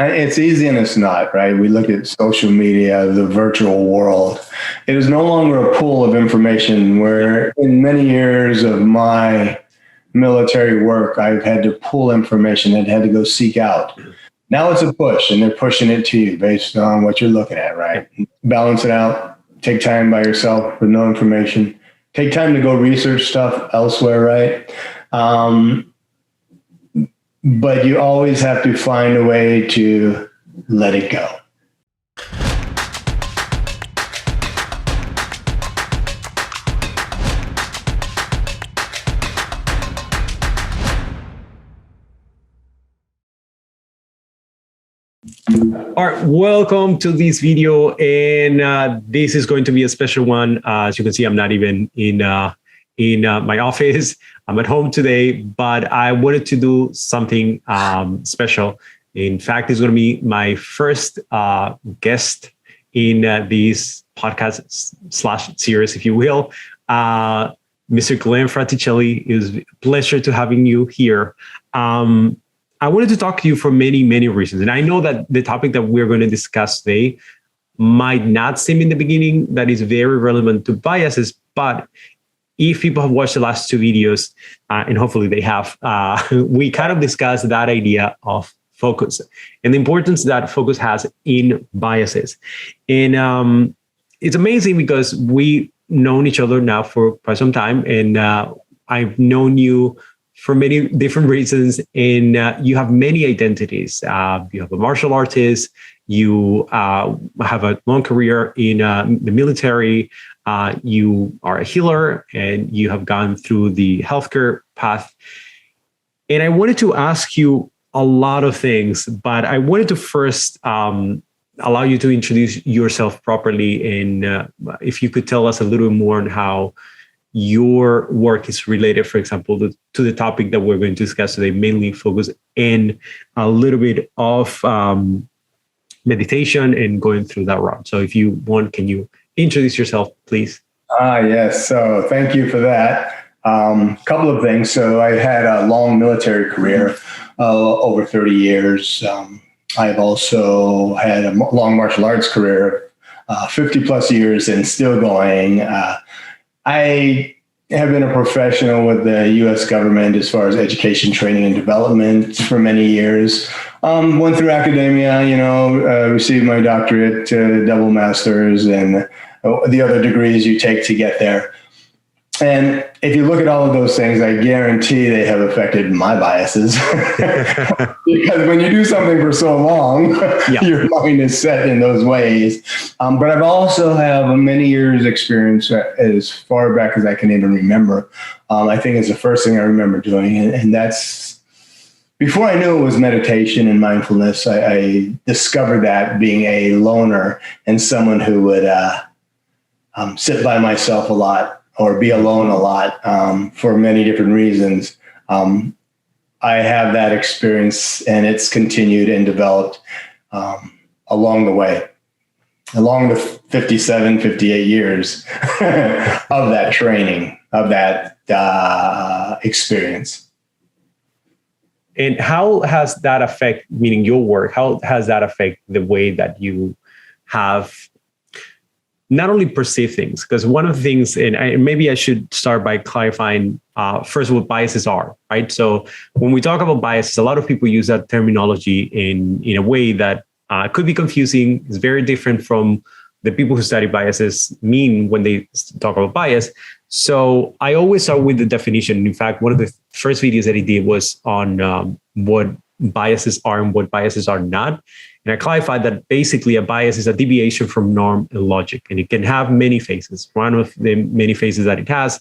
It's easy and it's not, right? We look at social media, the virtual world. It is no longer a pool of information where in many years of my military work, I've had to pull information and had to go seek out. Now it's a push, and they're pushing it to you based on what you're looking at, right? Balance it out. Take time by yourself with no information. Take time to go research stuff elsewhere, right? But you always have to find a way to let it go. All right, welcome to this video, and this is going to be a special one. As you can see, I'm not even in my office. I'm at home today, but I wanted to do something special. In fact, it's going to be my first guest in this podcast / series, if you will. Mr. Glen Fraticelli, it was a pleasure to having you here. I wanted to talk to you for many, many reasons. And I know that the topic that we're going to discuss today might not seem in the beginning that is very relevant to biases, but if people have watched the last two videos, and hopefully they have, we kind of discussed that idea of focus and the importance that focus has in biases. And it's amazing because we've known each other now for quite some time, and I've known you for many different reasons, and you have many identities. You have a martial artist, you have a long career in the military, you are a healer, and you have gone through the healthcare path. And I wanted to ask you a lot of things, but I wanted to first allow you to introduce yourself properly, and if you could tell us a little more on how your work is related, for example, to the topic that we're going to discuss today, mainly focus in a little bit of meditation and going through that route. So if you want, can you introduce yourself, please? Yes. So thank you for that. Couple of things. So I had a long military career, over 30 years. I've also had a long martial arts career, 50 plus years and still going. I have been a professional with the U.S. government as far as education, training, and development for many years. Went through academia, received my doctorate, double master's, and the other degrees you take to get there. And if you look at all of those things, I guarantee they have affected my biases. Because when you do something for so long, your mind is set in those ways. But I've also have many years experience as far back as I can even remember. I think it's the first thing I remember doing. And that's before I knew it was meditation and mindfulness. I discovered that being a loner and someone who would sit by myself a lot, or be alone a lot, for many different reasons. I have that experience, and it's continued and developed along the way, along the 57, 58 years of that training, of that experience. And how has that affect, meaning your work, how has that affect the way that you have not only perceive things? Because one of the things, and maybe I should start by clarifying first what biases are, right? So when we talk about biases, a lot of people use that terminology in a way that could be confusing. It's very different from the people who study biases mean when they talk about bias. So I always start with the definition. In fact, one of the first videos that I did was on what biases are and what biases are not. And I clarified that basically a bias is a deviation from norm and logic, and it can have many phases. One of the many phases that it has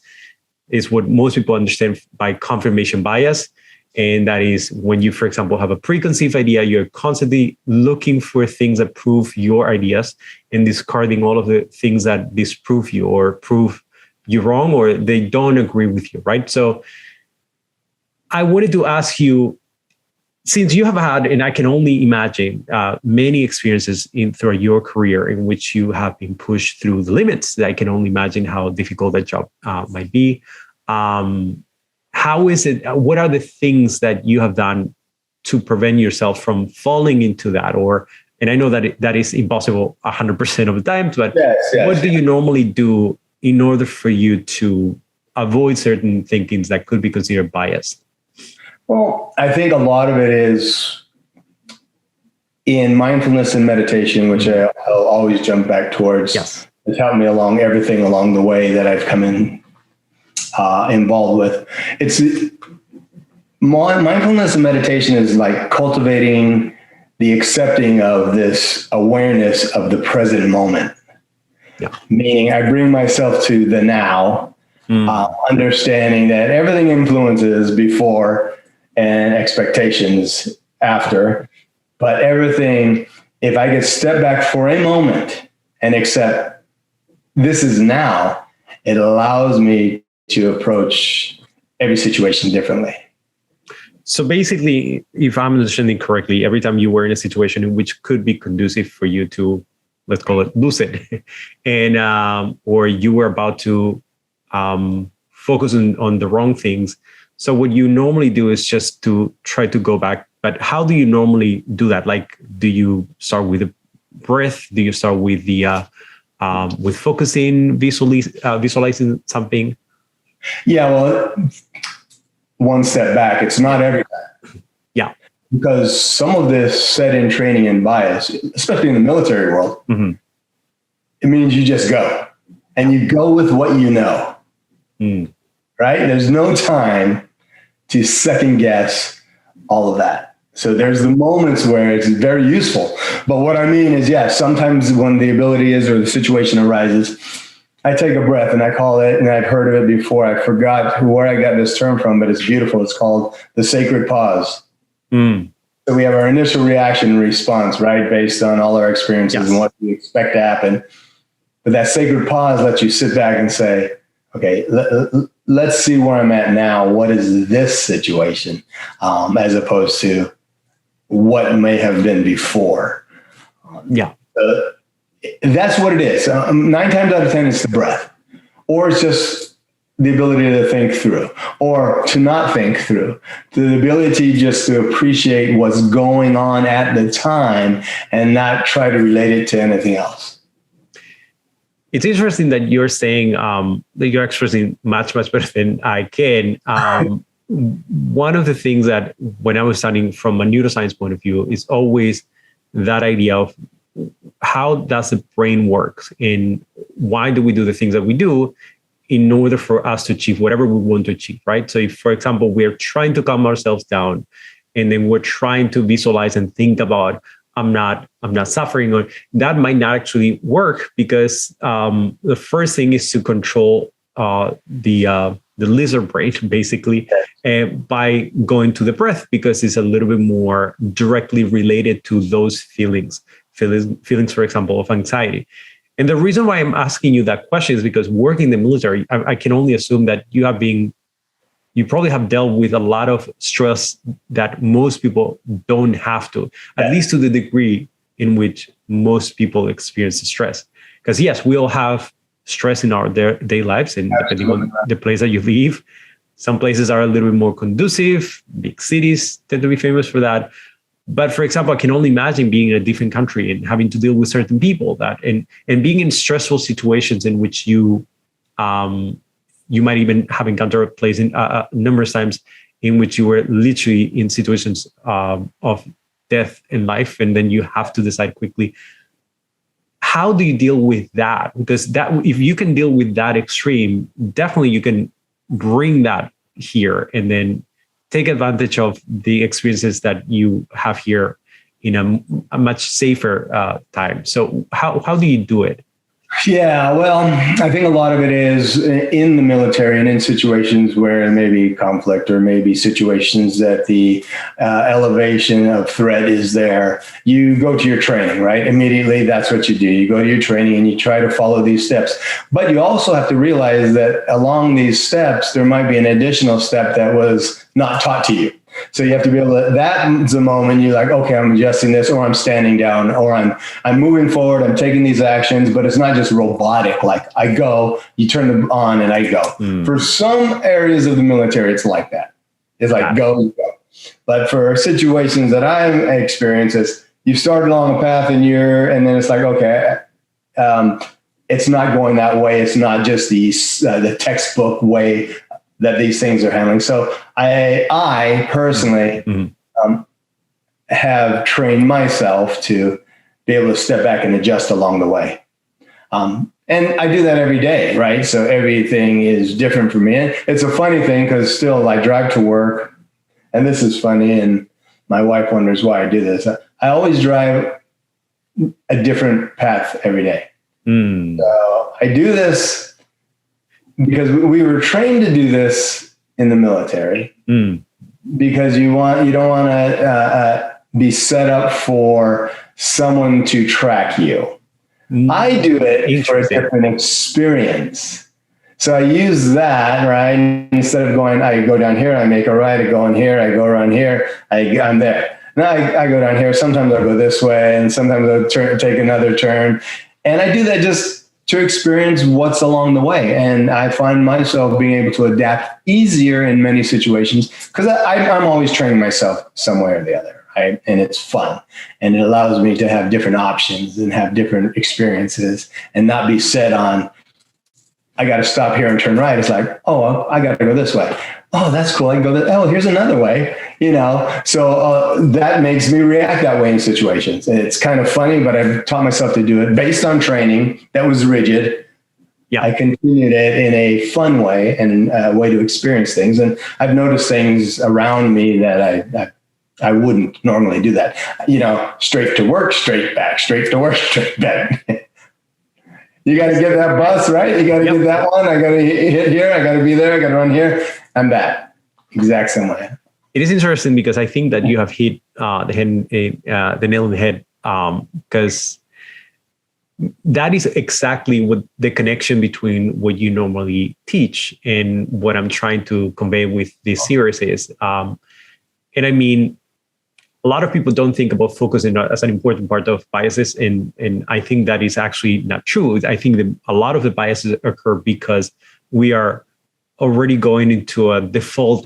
is what most people understand by confirmation bias. And that is when you, for example, have a preconceived idea, you're constantly looking for things that prove your ideas and discarding all of the things that disprove you or prove you wrong, or they don't agree with you, right? So I wanted to ask you, since you have had, and I can only imagine, many experiences throughout your career in which you have been pushed through the limits, that I can only imagine how difficult that job might be. How is it? What are the things that you have done to prevent yourself from falling into that? And I know that that is impossible 100% of the time, but what do you normally do in order for you to avoid certain thinkings that could be considered biased? Well, I think a lot of it is in mindfulness and meditation, which I'll always jump back towards. Yes. It's helped me along everything along the way that I've come in involved with. It's mindfulness and meditation is like cultivating the accepting of this awareness of the present moment. Yeah. Meaning I bring myself to the now, understanding that everything influences before and expectations after, but everything, if I could step back for a moment and accept this is now, it allows me to approach every situation differently. So basically, if I'm understanding correctly, every time you were in a situation in which could be conducive for you to, let's call it, lose it, and or you were about to focus on the wrong things. So what you normally do is just to try to go back. But how do you normally do that? Like, do you start with the breath? Do you start with the with focusing, visualizing something? Yeah, well, one step back. It's not everything. Yeah. Because some of this set in training and bias, especially in the military world, it means you just go. And you go with what you know. Right? There's no time to second guess all of that. So there's the moments where it's very useful. But what I mean is, sometimes when the ability is or the situation arises, I take a breath and I call it, and I've heard of it before. I forgot where I got this term from, but it's beautiful. It's called the sacred pause. So we have our initial reaction and response, right? Based on all our experiences and what we expect to happen. But that sacred pause lets you sit back and say, okay, let's see where I'm at now. What is this situation? As opposed to what may have been before. That's what it is. 9 times out of 10, it's the breath, or it's just the ability to think through, or to not think through, the ability just to appreciate what's going on at the time and not try to relate it to anything else. It's interesting that you're saying that you're expressing much better than I can. One of the things that when I was studying from a neuroscience point of view is always that idea of how does the brain work and why do we do the things that we do in order for us to achieve whatever we want to achieve, right? So if, for example, we're trying to calm ourselves down and then we're trying to visualize and think about, I'm not suffering, or that might not actually work because the first thing is to control the lizard brain, basically, by going to the breath, because it's a little bit more directly related to those feelings, for example, of anxiety. And the reason why I'm asking you that question is because working in the military, I can only assume that you probably have dealt with a lot of stress that most people don't have to, at least to the degree in which most people experience stress. Because yes, we all have stress in our day lives, and depending on the place that you live, some places are a little bit more conducive. Big cities tend to be famous for that. But for example, I can only imagine being in a different country and having to deal with certain people and being in stressful situations in which you might even have encountered a place in numerous times in which you were literally in situations of death and life, and then you have to decide quickly. How do you deal with that? Because if you can deal with that extreme, definitely you can bring that here and then take advantage of the experiences that you have here in a much safer time. So how do you do it? Yeah, well, I think a lot of it is in the military and in situations where there may be conflict or maybe situations that the elevation of threat is there. You go to your training, right? Immediately, that's what you do. You go to your training and you try to follow these steps. But you also have to realize that along these steps, there might be an additional step that was not taught to you. So you have to be able to, that's the moment you're like, okay, I'm adjusting this, or I'm standing down, or I'm moving forward, I'm taking these actions, but it's not just robotic. Like I go, you turn them on and I go. For some areas of the military, it's like that. It's like go, you go. But for situations that I experience, is you start along a path and then it's like, okay, it's not going that way. It's not just the textbook way that these things are handling. So I personally have trained myself to be able to step back and adjust along the way. And I do that every day, right? So everything is different for me. And it's a funny thing because still I drive to work, and this is funny, and my wife wonders why I do this. I always drive a different path every day. So I do this because we were trained to do this in the military because you don't want to be set up for someone to track you. I do it for a different experience. So I use that, right? Instead of going, I go down here, I make a right, I go in here, I go around here, I'm there. Now I go down here. Sometimes I'll go this way, and sometimes I'll take another turn. And I do that just to experience what's along the way. And I find myself being able to adapt easier in many situations because I'm always training myself some way or the other. And it's fun, and it allows me to have different options and have different experiences and not be set on, I got to stop here and turn right. It's like, oh, I got to go this way. Oh, that's cool. I can go this. Oh, here's another way, So that makes me react that way in situations. And it's kind of funny, but I've taught myself to do it based on training that was rigid. Yeah, I continued it in a fun way and a way to experience things. And I've noticed things around me that I wouldn't normally do that. Straight to work, straight back, straight to work, straight back. You got to get that bus, right? You got to get that one. I got to hit here. I got to be there. I got to run here. I'm back. Exact same way. It is interesting because I think that you have hit the nail on the head because that is exactly what the connection between what you normally teach and what I'm trying to convey with this series is. And I mean, a lot of people don't think about focus as an important part of biases. And I think that is actually not true. I think that a lot of the biases occur because we are already going into a default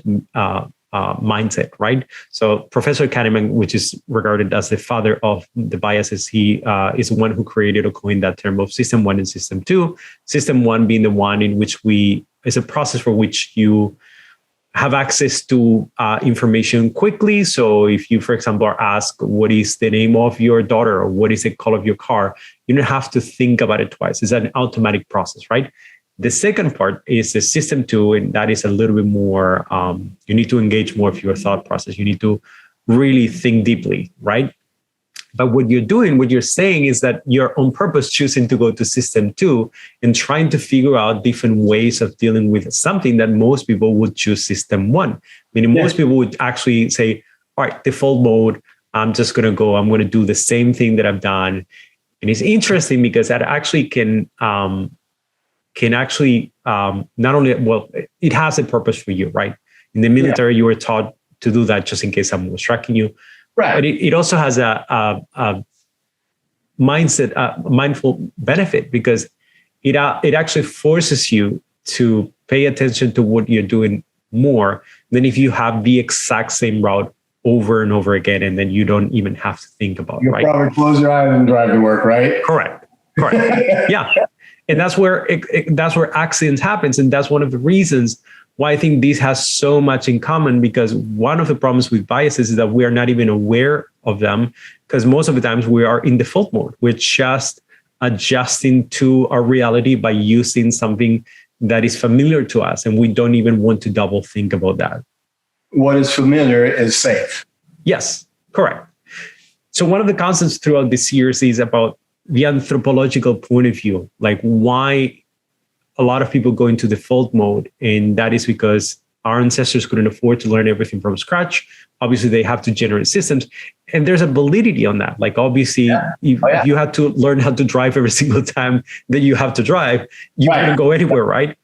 mindset, right? So Professor Kahneman, which is regarded as the father of the biases, he is the one who created or coined that term of system 1 and system 2. System 1 being the one in which is a process for which you have access to information quickly. So if you, for example, are asked, what is the name of your daughter or what is the color of your car, you don't have to think about it twice. It's an automatic process, right? The second part is the system 2, and that is a little bit more, you need to engage more of your thought process. You need to really think deeply, right? But what you're saying is that you're on purpose choosing to go to system 2 and trying to figure out different ways of dealing with something that most people would choose system 1. Meaning most people would actually say, all right, default mode, I'm going to do the same thing that I've done. And it's interesting because that actually can actually not only, it has a purpose for you, right? In the military, you were taught to do that just in case someone was tracking you. Right. But it also has a mindset, mindful benefit because it actually forces you to pay attention to what you're doing more than if you have the exact same route over and over again, and then you don't even have to think about it. You'll probably close your eyes and drive to work, right? Correct. Yeah. And that's where accidents happens. And that's one of the reasons why I think this has so much in common, because one of the problems with biases is that we are not even aware of them, because most of the times we are in default mode. We're just adjusting to our reality by using something that is familiar to us, and we don't even want to double think about that. What is familiar is safe. Yes, correct. So one of the concepts throughout this series is about the anthropological point of view, like why a lot of people go into default mode. And that is because our ancestors couldn't afford to learn everything from scratch. Obviously, they have to generate systems. And there's a validity on that. Like, obviously, if you had to learn how to drive every single time that you have to drive, you couldn't go anywhere, right?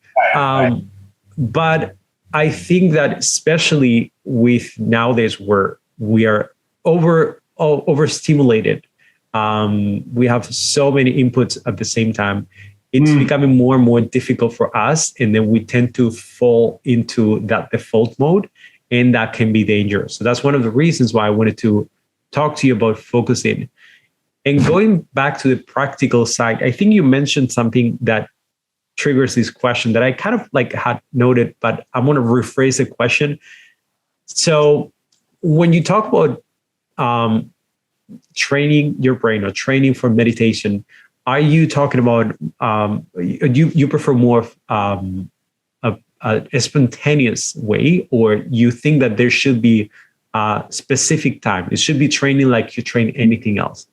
But I think that especially with nowadays where we are overstimulated, we have so many inputs at the same time, it's becoming more and more difficult for us. And then we tend to fall into that default mode. and that can be dangerous. So that's one of the reasons why I wanted to talk to you about focusing. And going back to the practical side, I think you mentioned something that triggers this question that I kind of like had noted, but I want to rephrase the question. So when you talk about training your brain or training for meditation, are you talking about you prefer more of a spontaneous way, or you think that there should be a specific time? It should be training like you train anything else.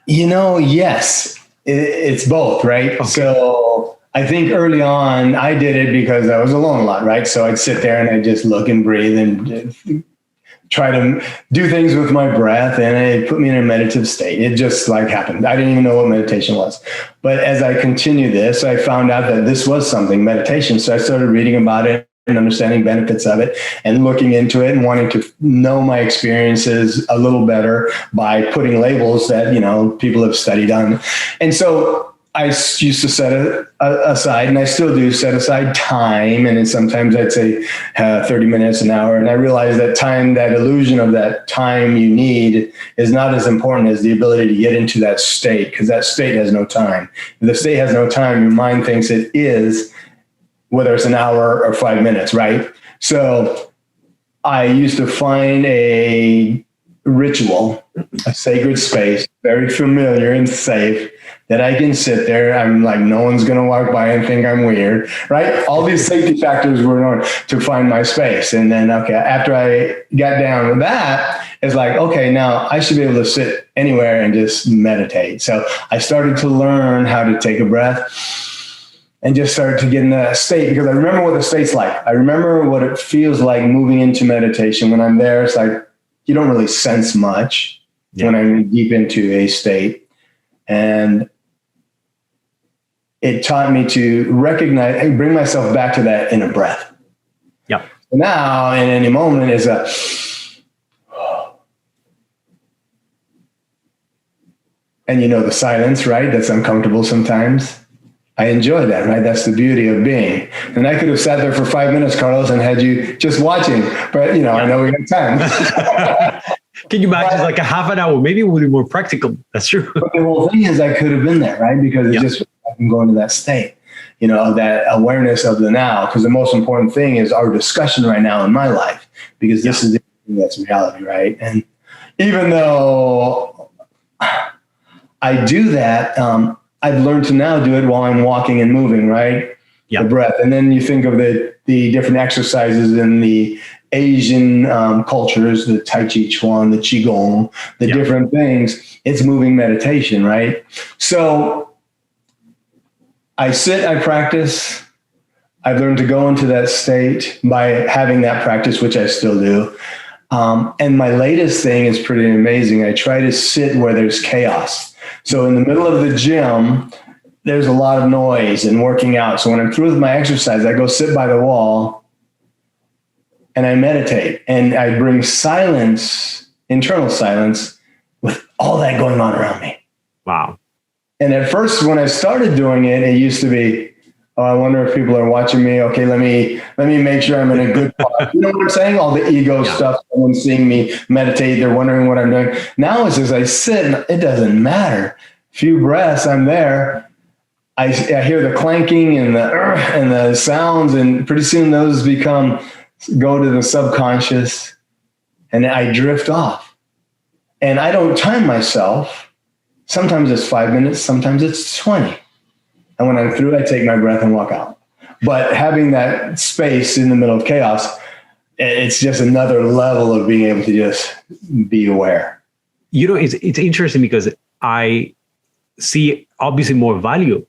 Yes, it's both, right? Okay. So I think early on I did it because I was alone a lot, right? So I'd sit there and I'd just look and breathe and try to do things with my breath, and it put me in a meditative state. It just like happened. I didn't even know what meditation was. But as I continued this, I found out that this was something, meditation. So I started reading about it and understanding benefits of it and looking into it and wanting to know my experiences a little better by putting labels that, people have studied on. And so I used to set it aside, and I still do set aside time. And then sometimes I'd say 30 minutes, an hour. And I realized that time, that illusion of that time you need is not as important as the ability to get into that state, because that state has no time. If the state has no time, your mind thinks it is, whether it's an hour or 5 minutes, right? So I used to find a ritual, a sacred space, very familiar and safe, that I can sit there. I'm like, no one's going to walk by and think I'm weird, right? All these safety factors were on to find my space. And then, after I got down with that, it's like, okay, now I should be able to sit anywhere and just meditate. So I started to learn how to take a breath and just started to get in that state, because I remember what the state's like. I remember what it feels like moving into meditation. When I'm there, it's like, you don't really sense much when I'm deep into a state. And it taught me to recognize and bring myself back to that inner breath. Yeah. So now, in any moment, is and the silence, right? That's uncomfortable sometimes. I enjoy that, right? That's the beauty of being. And I could have sat there for 5 minutes, Carlos, and had you just watching, but I know we got time. Can you imagine like a half an hour? Maybe it would be more practical. That's true. But the whole thing is I could have been there, right? Because it's just, I can go into that state, that awareness of the now. Because the most important thing is our discussion right now in my life, because this is the thing that's reality, right? And even though I do that, I've learned to now do it while I'm walking and moving, right? Yeah. The breath. And then you think of the different exercises in the Asian cultures, the Tai Chi Chuan, the Qigong, the different things. It's moving meditation, right? So I sit, I practice. I've learned to go into that state by having that practice, which I still do. And my latest thing is pretty amazing. I try to sit where there's chaos. So in the middle of the gym, there's a lot of noise and working out. So when I'm through with my exercise, I go sit by the wall and I meditate, and I bring silence, internal silence, with all that going on around me. Wow. And at first, when I started doing it, it used to be, oh, I wonder if people are watching me. Okay, let me make sure I'm in a good part. You know what I'm saying? All the ego stuff, someone's seeing me meditate, they're wondering what I'm doing. Now it's as I sit, and it doesn't matter. Few breaths, I'm there. I hear the clanking and the sounds, and pretty soon those go to the subconscious, and I drift off. And I don't time myself. Sometimes it's 5 minutes, sometimes it's 20. And when I'm through, I take my breath and walk out. But having that space in the middle of chaos, it's just another level of being able to just be aware. It's interesting because I see obviously more value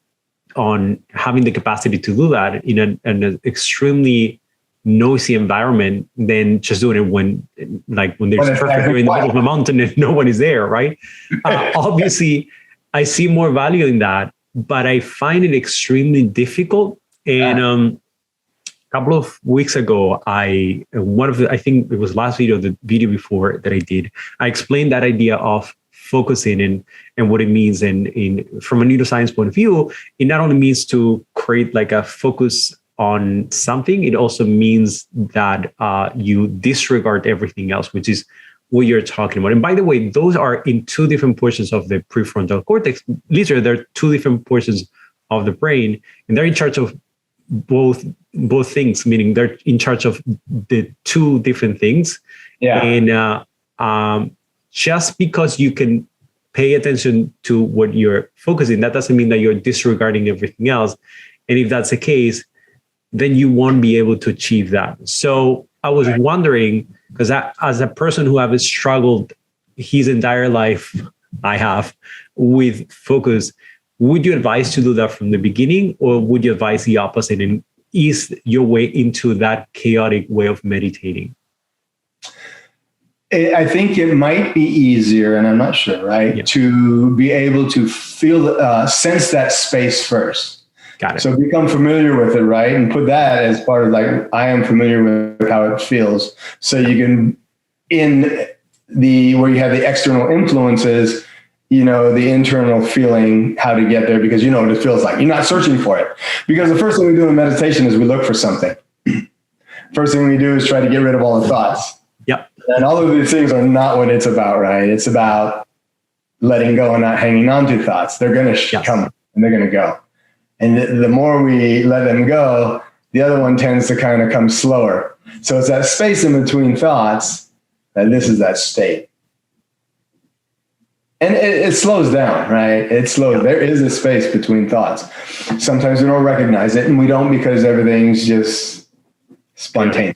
on having the capacity to do that in an extremely noisy environment than just doing it when there's perfect in the middle of a mountain and no one is there, right? Obviously, I see more value in that, but I find it extremely difficult. And a couple of weeks ago, I think it was last video, the video before that I did, I explained that idea of focusing and what it means. And from a neuroscience point of view, it not only means to create like a focus on something, it also means that you disregard everything else, which is what you're talking about. And by the way, those are in two different portions of the prefrontal cortex. Literally, there are two different portions of the brain, and they're in charge of both things, meaning they're in charge of the two different things. Yeah. And just because you can pay attention to what you're focusing, that doesn't mean that you're disregarding everything else. And if that's the case, then you won't be able to achieve that. So I was wondering, because as a person who has struggled his entire life, I have, with focus, would you advise to do that from the beginning, or would you advise the opposite and ease your way into that chaotic way of meditating? I think it might be easier, and I'm not sure, right, to be able to feel, sense that space first. Got it. So become familiar with it, right? And put that as part of, like, I am familiar with how it feels. So you can, where you have the external influences, you know, the internal feeling, how to get there, because you know what it feels like. You're not searching for it. Because the first thing we do in meditation is we look for something. First thing we do is try to get rid of all the thoughts. Yep. And all of these things are not what it's about, right? It's about letting go and not hanging on to thoughts. They're going to come and they're going to go. And the more we let them go, the other one tends to kind of come slower. So it's that space in between thoughts, that this is that state. And it slows down, right? It slows. There is a space between thoughts. Sometimes we don't recognize it, and we don't because everything's just spontaneous.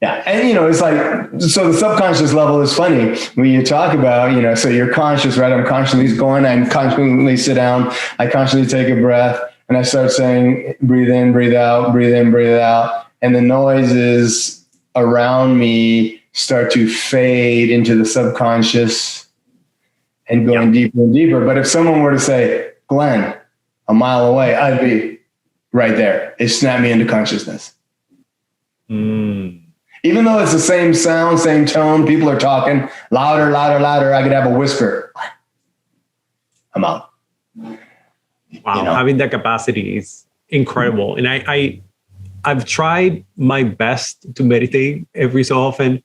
Yeah. And, you know, it's like, so the subconscious level is funny when you talk about, you know, so you're conscious, right? I'm constantly going, I constantly sit down, I constantly take a breath, and I start saying, breathe in, breathe out, breathe in, breathe out. And the noises around me start to fade into the subconscious and going deeper and deeper. But if someone were to say, Glenn, a mile away, I'd be right there. It snapped me into consciousness. Even though it's the same sound, same tone, people are talking louder, louder, louder. I could have a whisper. I'm out. Wow, you know? Having that capacity is incredible. And I've tried my best to meditate every so often,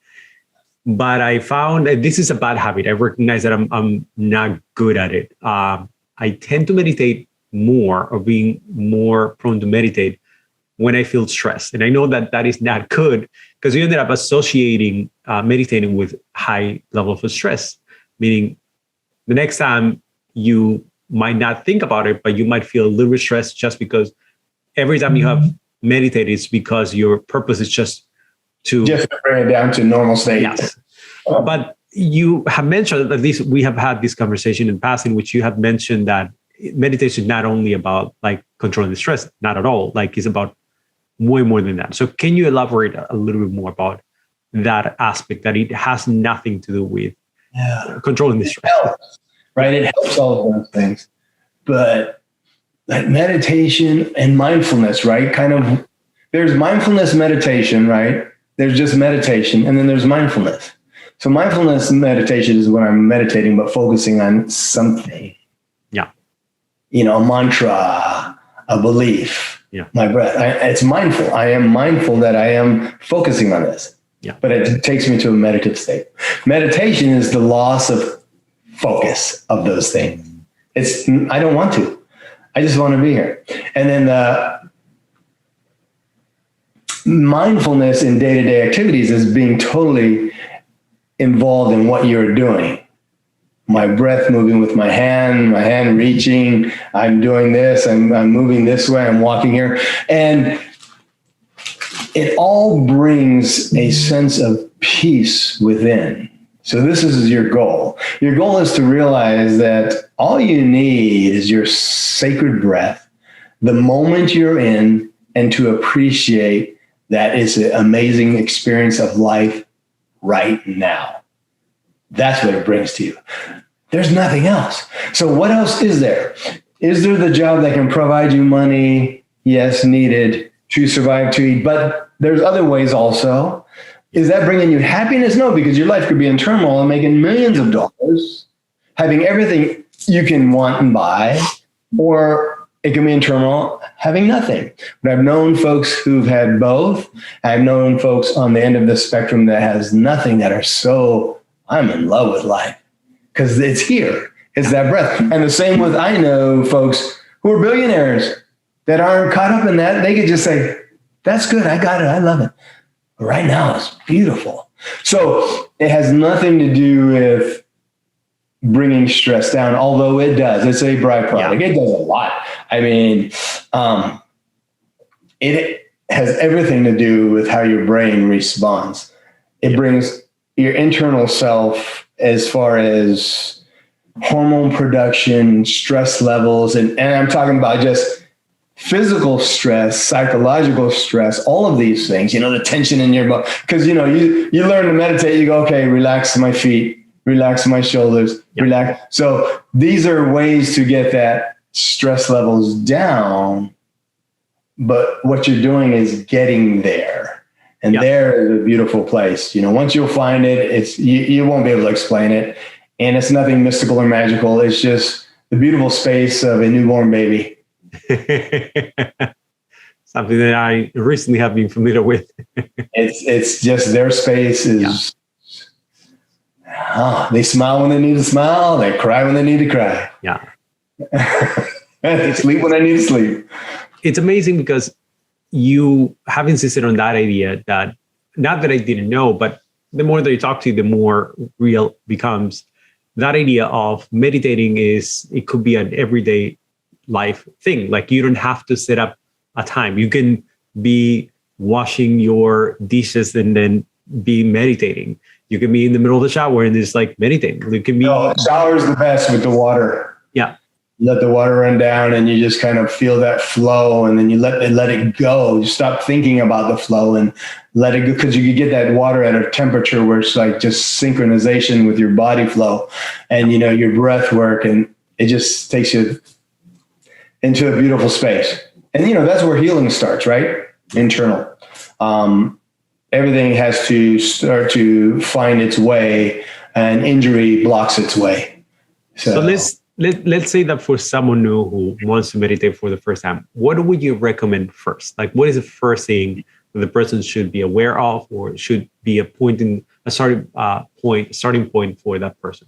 but I found that this is a bad habit. I recognize that I'm not good at it. I tend to meditate more, or being more prone to meditate, when I feel stressed. And I know that that is not good, because you ended up associating meditating with high level of stress, meaning the next time you might not think about it, but you might feel a little bit stressed just because every time you have meditated, it's because your purpose is just to bring it down to normal state. Yes. But you have mentioned, at least we have had this conversation in the past, in which you have mentioned that meditation is not only about like controlling the stress, not at all. Like, it's about way more than that. So can you elaborate a little bit more about that aspect, that it has nothing to do with controlling the stress? Right? It helps all of those things. But like meditation and mindfulness, right? Kind of, there's mindfulness meditation, right? There's just meditation, and then there's mindfulness. So mindfulness meditation is when I'm meditating, but focusing on something. Yeah. You know, a mantra, a belief. Yeah. My breath. It's mindful. I am mindful that I am focusing on this. Yeah. But it takes me to a meditative state. Meditation is the loss of focus of those things. I don't want to. I just want to be here. And then the mindfulness in day-to-day activities is being totally involved in what you're doing. My breath moving with my hand reaching, I'm doing this, I'm moving this way, I'm walking here. And it all brings a sense of peace within. So this is your goal. Your goal is to realize that all you need is your sacred breath, the moment you're in, and to appreciate that it's an amazing experience of life right now. That's what it brings to you. There's nothing else. So what else is there? Is there the job that can provide you money? Yes, needed to survive, to eat. But there's other ways also. Is that bringing you happiness? No, because your life could be in turmoil and making millions of dollars, having everything you can want and buy. Or It can be internal, having nothing. But I've known folks who've had both. I've known folks on the end of the spectrum that has nothing that are so, I'm in love with life because it's here. It's that breath. And the same with, I know folks who are billionaires that aren't caught up in that. They could just say, that's good. I got it. I love it. But right now it's beautiful. So it has nothing to do with bringing stress down, although it does. It's a byproduct. Yeah. It does a lot. I mean, it has everything to do with how your brain responds. It brings your internal self as far as hormone production, stress levels, and I'm talking about just physical stress, psychological stress, all of these things, the tension in your body. Because, you learn to meditate, you go, okay, relax my feet, relax my shoulders, relax. So these are ways to get that stress levels down. But what you're doing is getting there. And there is a beautiful place. Once you'll find it, you won't be able to explain it. And it's nothing mystical or magical. It's just the beautiful space of a newborn baby. Something that I recently have been familiar with. It's just their space is, they smile when they need to smile. They cry when they need to cry. Yeah. They sleep when they need to sleep. It's amazing because you have insisted on that idea that, not that I didn't know, but the more that you talk to, the more real becomes that idea of meditating. It could be an everyday life thing. Like you don't have to set up a time. You can be washing your dishes and then be meditating. You can be in the middle of the shower and just like meditating. You can be. No, shower is the best with the water. Yeah. Let the water run down and you just kind of feel that flow, and then you let it go. You stop thinking about the flow and let it go, because you can get that water at a temperature where it's like just synchronization with your body flow and your breath work, and it just takes you into a beautiful space. And that's where healing starts, right? Internal. Everything has to start to find its way, and injury blocks its way. So let's say that for someone new who wants to meditate for the first time, what would you recommend first? Like, what is the first thing that the person should be aware of, or should be a starting point for that person?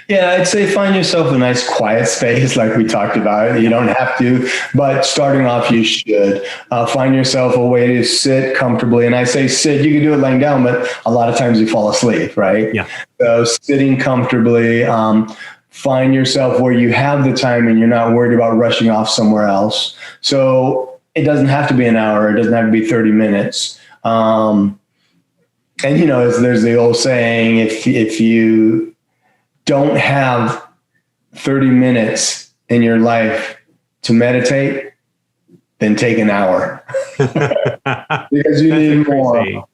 Yeah, I'd say find yourself a nice quiet space like we talked about. You don't have to, but starting off, you should. Find yourself a way to sit comfortably. And I say sit, you can do it laying down, but a lot of times you fall asleep, right? Yeah. So sitting comfortably, find yourself where you have the time and you're not worried about rushing off somewhere else. So it doesn't have to be an hour. It doesn't have to be 30 minutes. And, there's the old saying, if you don't have 30 minutes in your life to meditate, then take an hour because you need more.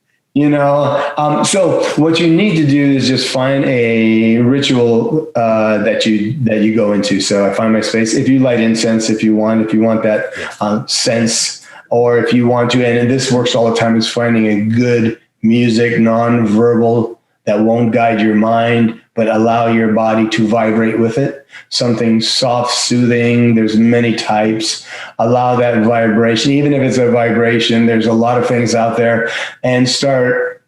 So what you need to do is just find a ritual that you go into. So I find my space. If you light incense, if you want that sense, or if you want to, and this works all the time, is finding a good music, non-verbal, that won't guide your mind, but allow your body to vibrate with it. Something soft, soothing. There's many types. Allow that vibration. Even if it's a vibration, there's a lot of things out there. And start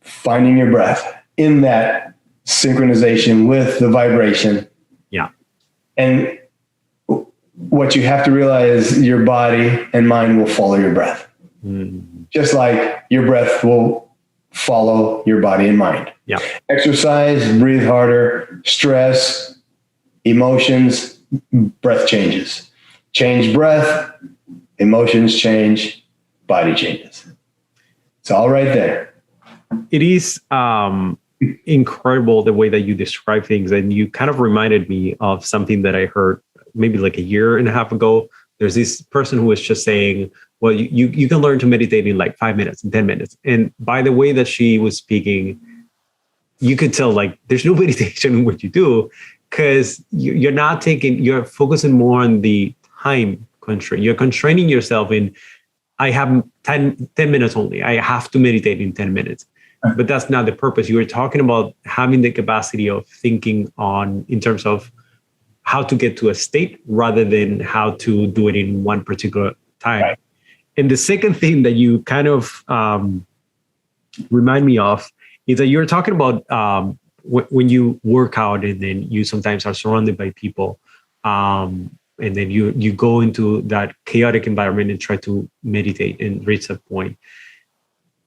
finding your breath in that synchronization with the vibration. Yeah. And what you have to realize is your body and mind will follow your breath. Mm-hmm. Just like your breath will follow your body and mind. Yeah. Exercise, breathe harder, stress, emotions, breath changes. Change breath, emotions change, body changes. It's all right there. It is incredible the way that you describe things. And you kind of reminded me of something that I heard maybe like a year and a half ago. There's this person who was just saying, well, you can learn to meditate in like 5 minutes and 10 minutes. And by the way that she was speaking, you could tell like there's no meditation in what you do, because you're focusing more on the time constraint. You're constraining yourself in, I have 10 minutes only. I have to meditate in 10 minutes. But that's not the purpose. You were talking about having the capacity of thinking in terms of how to get to a state rather than how to do it in one particular time. Right. And the second thing that you kind of remind me of is that you're talking about when you work out and then you sometimes are surrounded by people, and then you go into that chaotic environment and try to meditate and reach that point.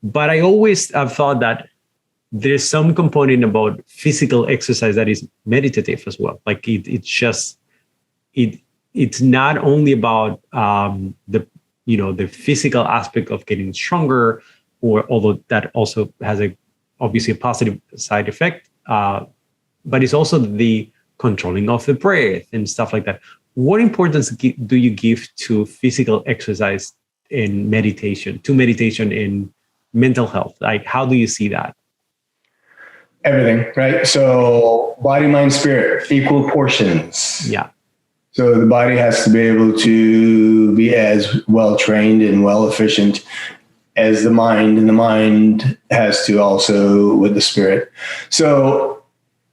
But I always have thought that there's some component about physical exercise that is meditative as well. Like it's not only about the physical aspect of getting stronger, or although that also has obviously a positive side effect, but it's also the controlling of the breath and stuff like that. What importance do you give to physical exercise in meditation, in mental health? Like, how do you see that? Everything, right? So body, mind, spirit, equal portions. Yeah. So the body has to be able to be as well trained and well efficient as the mind, and the mind has to also with the spirit. So,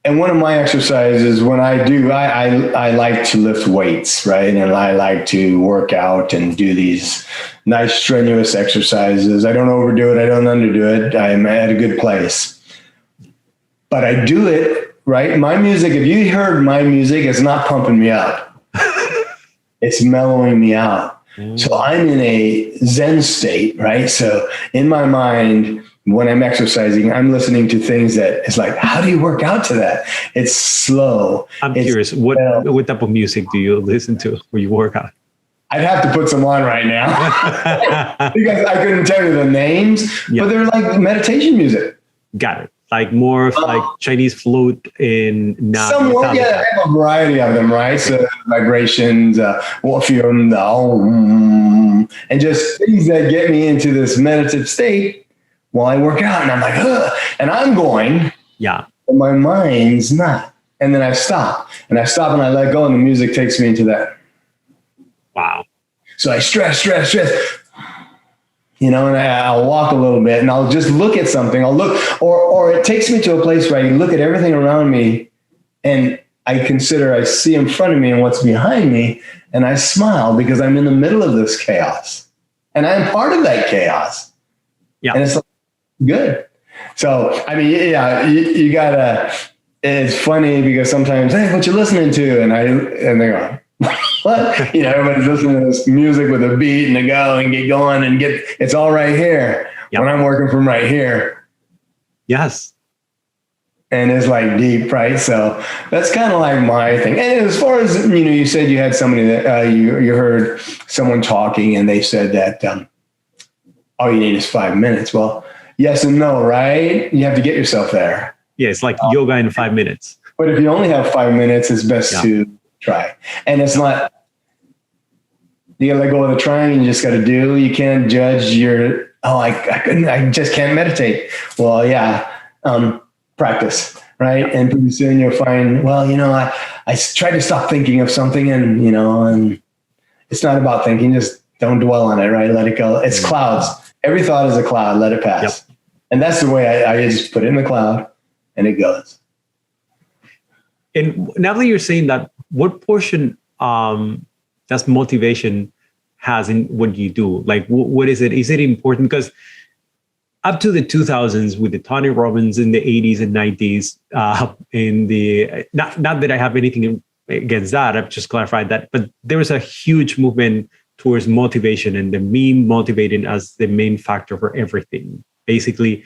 and one of my exercises when I do, I like to lift weights, right? And I like to work out and do these nice strenuous exercises. I don't overdo it. I don't underdo it. I'm at a good place. But I do it, right? My music, if you heard my music, it's not pumping me up. It's mellowing me out. So I'm in a Zen state, right? So in my mind, when I'm exercising, I'm listening to things that it's like, how do you work out to that? It's slow. I'm curious, what type of music do you listen to when you work out? I'd have to put some on right now because I couldn't tell you the names, but they're like meditation music. Got it. Like more of like Chinese flute and not. Somewhat, yeah, I have a variety of them, right? So vibrations, Orpheum, and just things that get me into this meditative state while I work out. And I'm like, ugh, and I'm going, yeah, but my mind's not. And then I stop and I let go, and the music takes me into that. Wow. So I stress. And I'll walk a little bit and I'll just look at something. I'll look, or it takes me to a place where I look at everything around me and I see in front of me and what's behind me. And I smile because I'm in the middle of this chaos and I'm part of that chaos. Yeah. And it's like, good. So, I mean, yeah, you gotta, it's funny because sometimes, hey, what you listening to? And they go, what? Everybody's listening to this music with a beat and a go and get going and it's all right here. Yep. When I'm working from right here. Yes. And it's like deep, right? So that's kind of like my thing. And as far as, you said you had somebody that you heard someone talking and they said that all you need is 5 minutes. Well, yes and no, right? You have to get yourself there. Yeah, it's like yoga in 5 minutes. But if you only have 5 minutes, it's best to try. And it's not, you gotta let go of the trying, you just gotta do. You can't judge I just can't meditate. Well, practice, right? And pretty soon you'll find, I try to stop thinking of something and it's not about thinking, just don't dwell on it, right? Let it go. It's clouds. Every thought is a cloud, let it pass. Yep. And that's the way I just put it in the cloud and it goes. And now that you're saying that, what portion does motivation has in what you do? Like, what is it? Is it important? Because up to the 2000s with the Tony Robbins in the 80s and 90s, not that I have anything against that, I've just clarified that, but there was a huge movement towards motivation and the being motivated as the main factor for everything. Basically,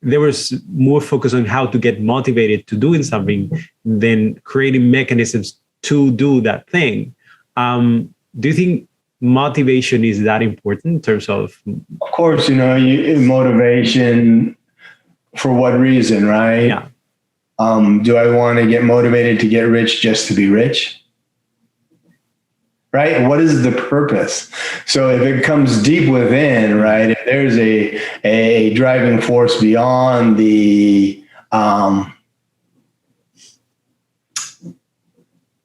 there was more focus on how to get motivated to doing something than creating mechanisms to do that thing. Do you think motivation is that important in terms of? Of course, motivation for what reason, right? Yeah. Do I want to get motivated to get rich just to be rich? Right? What is the purpose? So if it comes deep within, right, if there's a driving force beyond the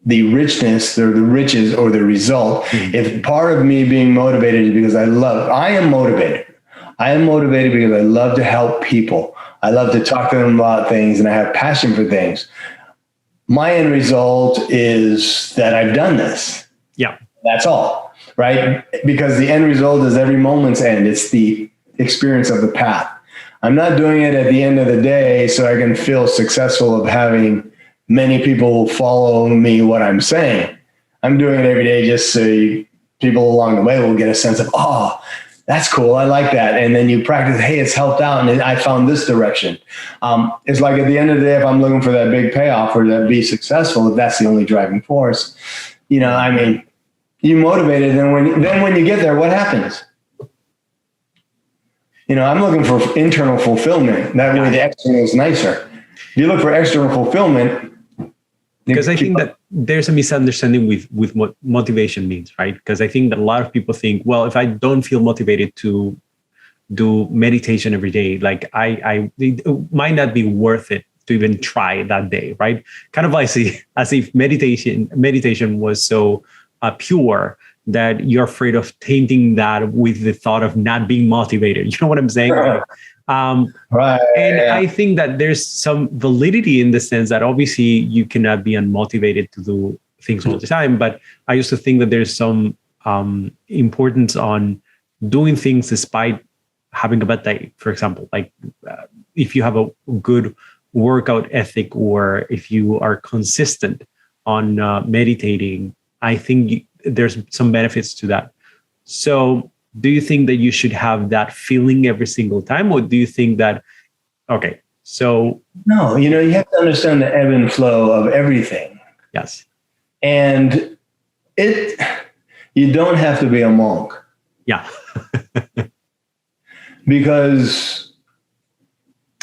richness or the riches or the result, if part of me being motivated is because I am motivated. I am motivated because I love to help people. I love to talk to them about things and I have passion for things. my end result is that I've done this. Yeah. That's all, right? Because the end result is every moment's end. It's the experience of the path. I'm not doing it at the end of the day so I can feel successful of having many people follow me what I'm saying. I'm doing it every day just so people along the way will get a sense of, oh, that's cool. I like that. And then you practice, hey, it's helped out and I found this direction. It's like at the end of the day, if I'm looking for that big payoff or that be successful, if that's the only driving force, you motivated. And when you get there, what happens? I'm looking for internal fulfillment. That way the external is nicer. If you look for external fulfillment. Because I think that there's a misunderstanding with what motivation means, right? Because I think that a lot of people think, well, if I don't feel motivated to do meditation every day, like it might not be worth it to even try that day, right? Kind of like as if meditation was so pure that you're afraid of tainting that with the thought of not being motivated. You know what I'm saying? Right. Right. And I think that there's some validity in the sense that obviously you cannot be unmotivated to do things all the time. But I used to think that there's some importance on doing things despite having a bad day. For example, like if you have a good workout ethic or if you are consistent on meditating, I think there's some benefits to that. So do you think that you should have that feeling every single time? Or do you think that, okay, so... No, you have to understand the ebb and flow of everything. Yes. And you don't have to be a monk. Yeah. Because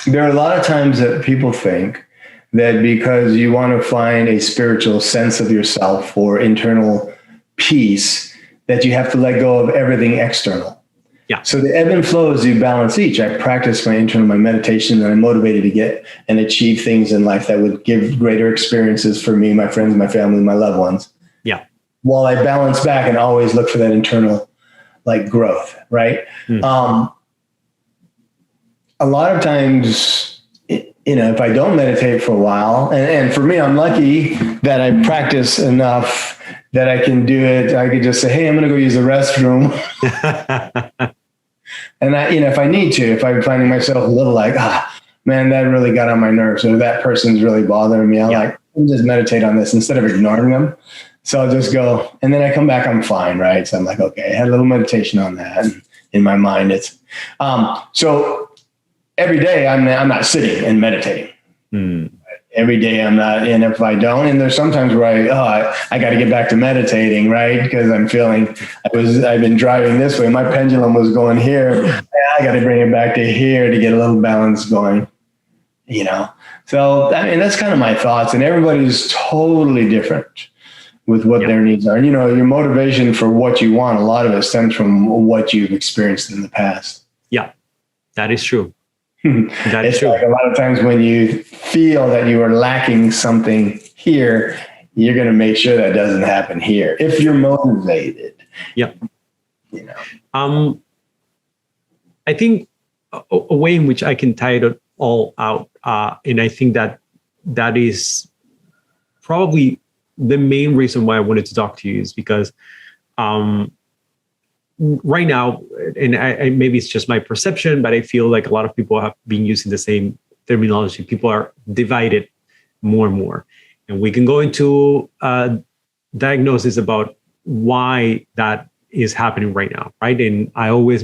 there are a lot of times that people think that because you want to find a spiritual sense of yourself or internal peace, that you have to let go of everything external. Yeah. So the ebb and flow is you balance each. I practice my meditation, and I'm motivated to get and achieve things in life that would give greater experiences for me, my friends, my family, my loved ones. Yeah. While I balance back and always look for that internal growth, right? Mm. A lot of times, if I don't meditate for a while, and for me, I'm lucky that I practice enough that I can do it. I could just say, hey, I'm going to go use the restroom. And if I need to, if I'm finding myself a little man, that really got on my nerves, or that person's really bothering me, I'll just meditate on this instead of ignoring them. So I'll just go, and then I come back, I'm fine, right? So I'm like, okay, I had a little meditation on that. And in my mind, it's, so every day I'm not sitting and meditating. Mm. Every day I'm not, and if I don't, and there's sometimes where I got to get back to meditating, right? Because I'm feeling I've been driving this way. My pendulum was going here. I got to bring it back to here to get a little balance going, So, that's kind of my thoughts, and everybody's totally different with what their needs are. And, your motivation for what you want, a lot of it stems from what you've experienced in the past. Yeah, that is true. It's true. Like a lot of times when you feel that you are lacking something here, you're going to make sure that doesn't happen here if you're motivated. Yeah. I think a way in which I can tie it all out, and I think that is probably the main reason why I wanted to talk to you, is because right now, and I maybe it's just my perception, but I feel like a lot of people have been using the same terminology. People are divided more and more. And we can go into diagnosis about why that is happening right now, right? And I always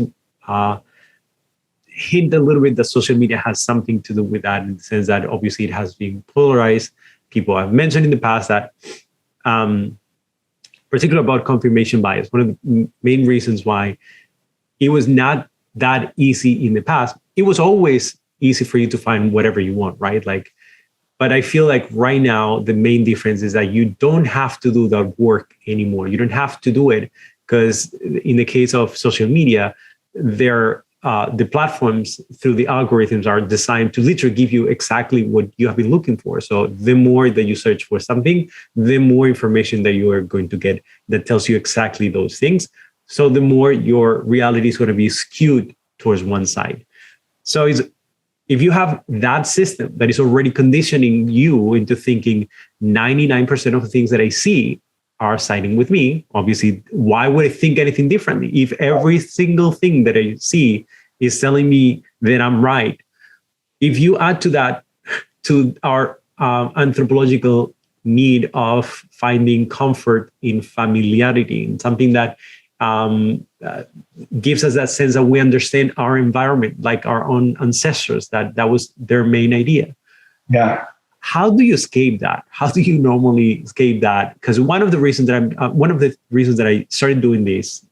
hint a little bit that social media has something to do with that, in the sense that obviously it has been polarized. People have mentioned in the past that particularly about confirmation bias. One of the main reasons why it was not that easy in the past. It was always easy for you to find whatever you want, right? But I feel like right now, the main difference is that you don't have to do that work anymore. You don't have to do it, because in the case of social media, the platforms through the algorithms are designed to literally give you exactly what you have been looking for. So the more that you search for something, the more information that you are going to get that tells you exactly those things. So the more your reality is going to be skewed towards one side. So if you have that system that is already conditioning you into thinking 99% of the things that I see are siding with me, obviously, why would I think anything differently? If every single thing that I see is telling me that I'm right, if you add to that, to our anthropological need of finding comfort in familiarity, in something that gives us that sense that we understand our environment, like our own ancestors, that was their main idea. Yeah. How do you escape that? How do you normally escape that? Because one of the reasons that I started doing this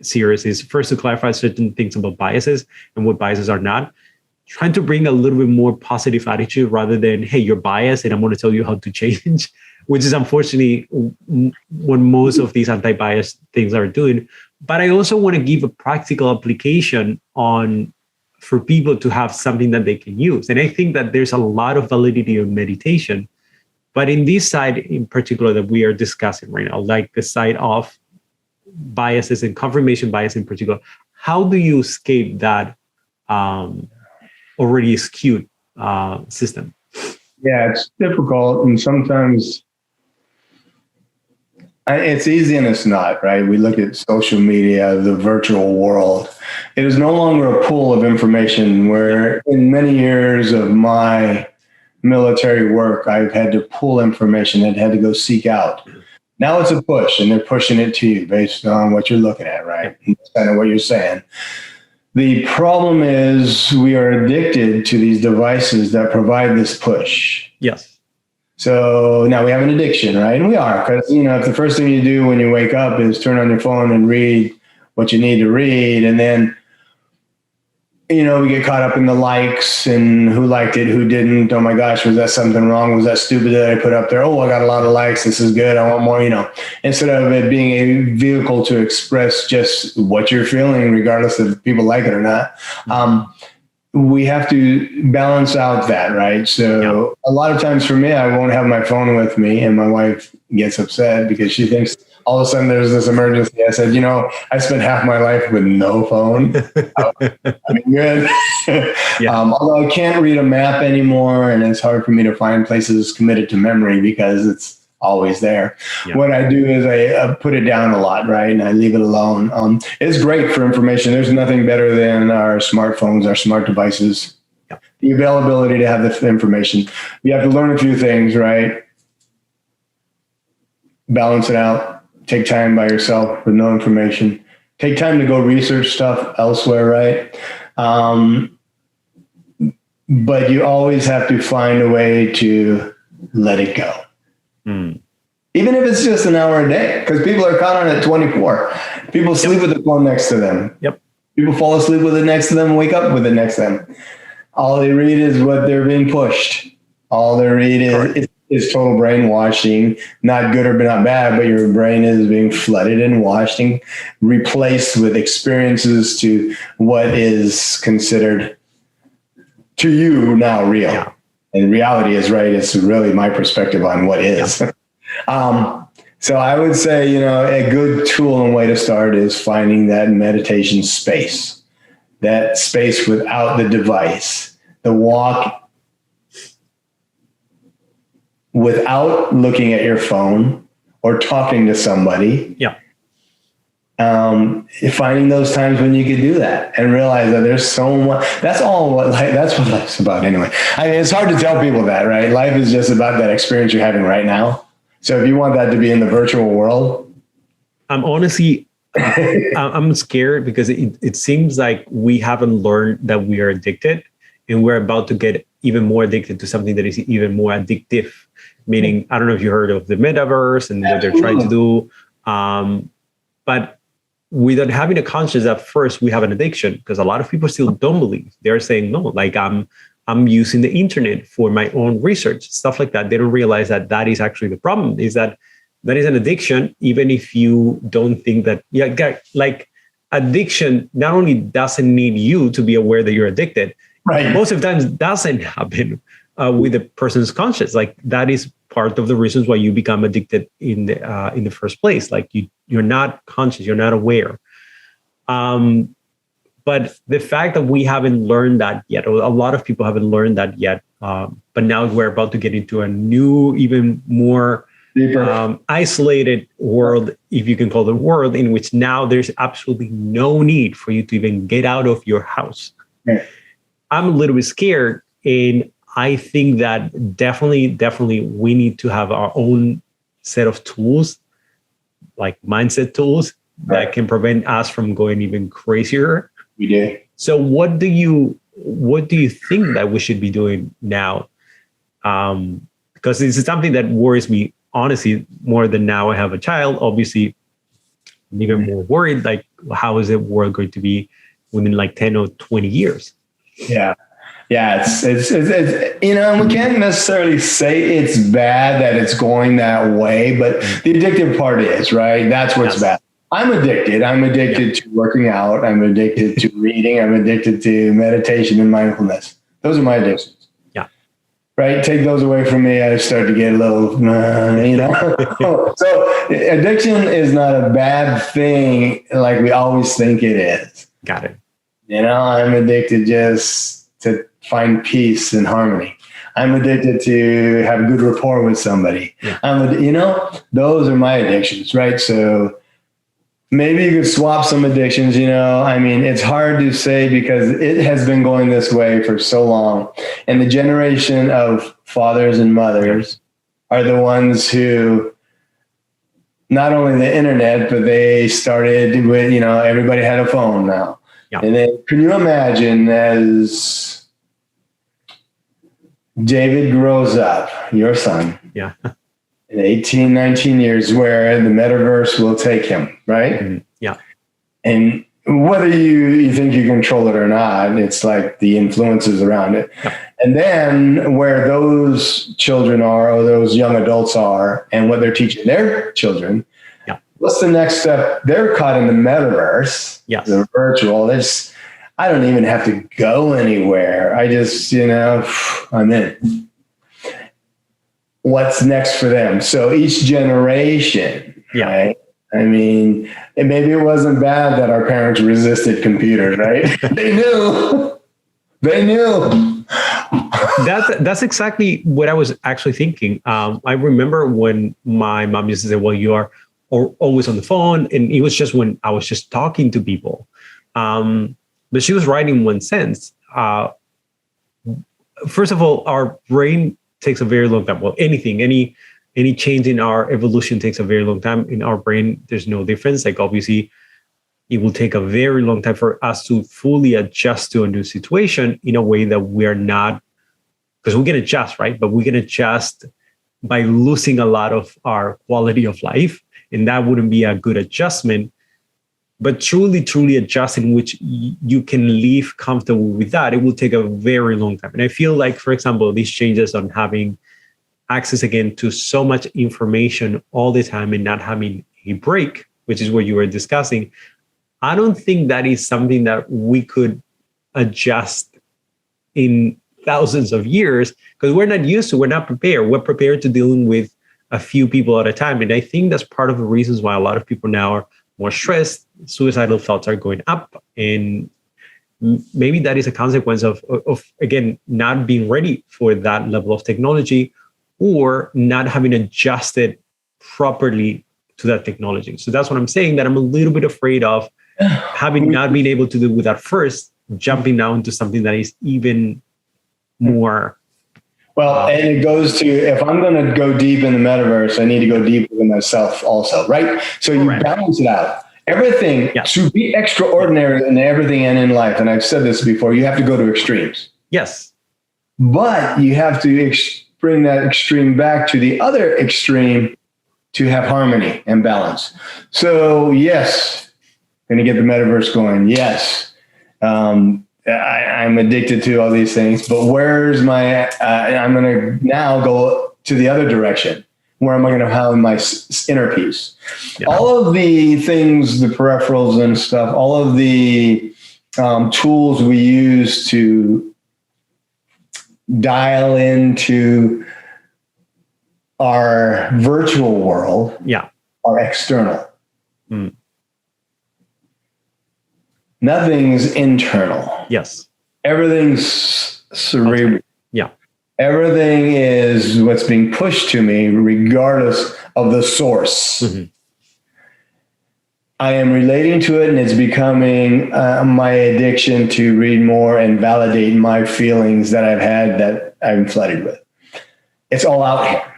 series is first to clarify certain things about biases and what biases are not, trying to bring a little bit more positive attitude rather than, hey, you're biased and I'm going to tell you how to change, which is unfortunately what most of these anti-bias things are doing. But I also want to give a practical application for people to have something that they can use. And I think that there's a lot of validity in meditation, but in this side in particular that we are discussing right now, like the side of biases and confirmation bias in particular, how do you escape that already skewed system? Yeah, it's difficult. And sometimes it's easy and it's not, right? We look at social media, the virtual world. It is no longer a pool of information where in many years of my military work, I've had to pull information and had to go seek out. Now it's a push and they're pushing it to you based on what you're looking at, right? That's kind of what you're saying. The problem is we are addicted to these devices that provide this push. Yes. So now we have an addiction, right? And we are, because, if the first thing you do when you wake up is turn on your phone and read what you need to read, and then, we get caught up in the likes and who liked it, who didn't. Oh my gosh, was that something wrong? Was that stupid that I put up there? Oh, I got a lot of likes. This is good. I want more, instead of it being a vehicle to express just what you're feeling, regardless if people like it or not. We have to balance out that, right? So a lot of times for me, I won't have my phone with me and my wife gets upset because she thinks all of a sudden there's this emergency. I said, I spent half my life with no phone. Good. Although I can't read a map anymore and it's hard for me to find places committed to memory because it's always there. Yeah. What I do is I put it down a lot, right? And I leave it alone. It's great for information. There's nothing better than our smartphones, our smart devices, the availability to have the information. You have to learn a few things, right? Balance it out. Take time by yourself with no information. Take time to go research stuff elsewhere, right? But you always have to find a way to let it go. Even if it's just an hour a day, because people are caught on it 24. People sleep with the phone next to them. Yep. People fall asleep with it next to them, wake up with it next to them. All they read is what they're being pushed. All they read is total brainwashing, not good or not bad, but your brain is being flooded and washed and replaced with experiences to what is considered to you now real. Yeah. And reality is right. It's really my perspective on what is. So I would say, a good tool and way to start is finding that meditation space, that space without the device, the walk without looking at your phone or talking to somebody. Yeah. Finding those times when you could do that and realize that there's so much. That's what life's about anyway. It's hard to tell people that, right? Life is just about that experience you're having right now. So if you want that to be in the virtual world, I'm honestly, I'm scared because it seems like we haven't learned that we are addicted and we're about to get even more addicted to something that is even more addictive. Meaning, I don't know if you heard of the metaverse and what they're trying to do. But without having a conscience at first, we have an addiction because a lot of people still don't believe. They're saying, no, like I'm using the internet for my own research, stuff like that. They don't realize that is actually the problem, is that is an addiction, even if you don't think that, like addiction not only doesn't need you to be aware that you're addicted, right? Most of the times doesn't happen with a person's conscience. Like that is part of the reasons why you become addicted in the first place. Like you're not conscious, you're not aware. But But the fact that we haven't learned that yet, or a lot of people haven't learned that yet, but now we're about to get into a new, even more isolated world, if you can call it a world, in which now there's absolutely no need for you to even get out of your house. Yeah. I'm a little bit scared, and I think that definitely we need to have our own set of tools, like mindset tools, that can prevent us from going even crazier. We do. So what do you think that we should be doing now? Because this is something that worries me, honestly, more than now I have a child. Obviously, I'm even more worried, like, how is the world going to be within like 10 or 20 years? Yeah. Yeah. It's we can't necessarily say it's bad that it's going that way, but the addictive part is, right? That's what's bad. I'm addicted. I'm addicted to working out. I'm addicted to reading. I'm addicted to meditation and mindfulness. Those are my addictions. Right? Take those away from me, I start to get a little, So addiction is not a bad thing like we always think it is. Got it. I'm addicted just to find peace and harmony. I'm addicted to have good rapport with somebody. Yeah. Those are my addictions, right? So maybe you could swap some addictions, it's hard to say because it has been going this way for so long. And the generation of fathers and mothers are the ones who, not only the internet, but they started with, everybody had a phone now. Yeah. And then can you imagine as David grows up, your son, in 18, 19 years, where the metaverse will take him, right? Mm-hmm. Yeah. And whether you think you control it or not, it's like the influences around it. Yeah. And then where those children are, or those young adults are, and what they're teaching their children, what's the next step? They're caught in the metaverse, the virtual. I don't even have to go anywhere. I just, I'm in. What's next for them? So each generation, right? Maybe it wasn't bad that our parents resisted computers, right? They knew. That's exactly what I was actually thinking. I remember when my mom used to say, well, you are always on the phone. And it was just when I was just talking to people. But she was right in one sense. First of all, our brain takes a very long time. Well, any change in our evolution takes a very long time. In our brain, there's no difference. Like, obviously, it will take a very long time for us to fully adjust to a new situation in a way that we are not, because we can adjust, right? But we can adjust by losing a lot of our quality of life. And that wouldn't be a good adjustment. But truly adjust in which you can live comfortable with that, it will take a very long time. And I feel like, for example, these changes on having access again to so much information all the time and not having a break, which is what you were discussing, I don't think that is something that we could adjust in thousands of years, because we're not used to, we're not prepared. We're prepared to dealing with a few people at a time. And I think that's part of the reasons why a lot of people now are more stressed, suicidal thoughts are going up. And maybe that is a consequence of again, not being ready for that level of technology or not having adjusted properly to that technology. So that's what I'm saying, that I'm a little bit afraid of having not been able to do with that first, jumping now into something that is even more. Well, and it goes to, if I'm going to go deep in the metaverse, I need to go deep within myself also, right? So you balance it out. Everything, to be extraordinary in everything and in life, and I've said this before, you have to go to extremes. Yes. But you have to bring that extreme back to the other extreme to have harmony and balance. So yes, going to get the metaverse going. Yes. I'm addicted to all these things, but where's my, I'm going to now go to the other direction. Where am I going to have my inner peace? Yeah. All of the things, the peripherals and stuff, all of the tools we use to dial into our virtual world are external. Mm. Nothing's internal. Yes. Everything's cerebral. Yeah. Everything is what's being pushed to me, regardless of the source. Mm-hmm. I am relating to it, and it's becoming my addiction to read more and validate my feelings that I've had that I'm flooded with. It's all out here.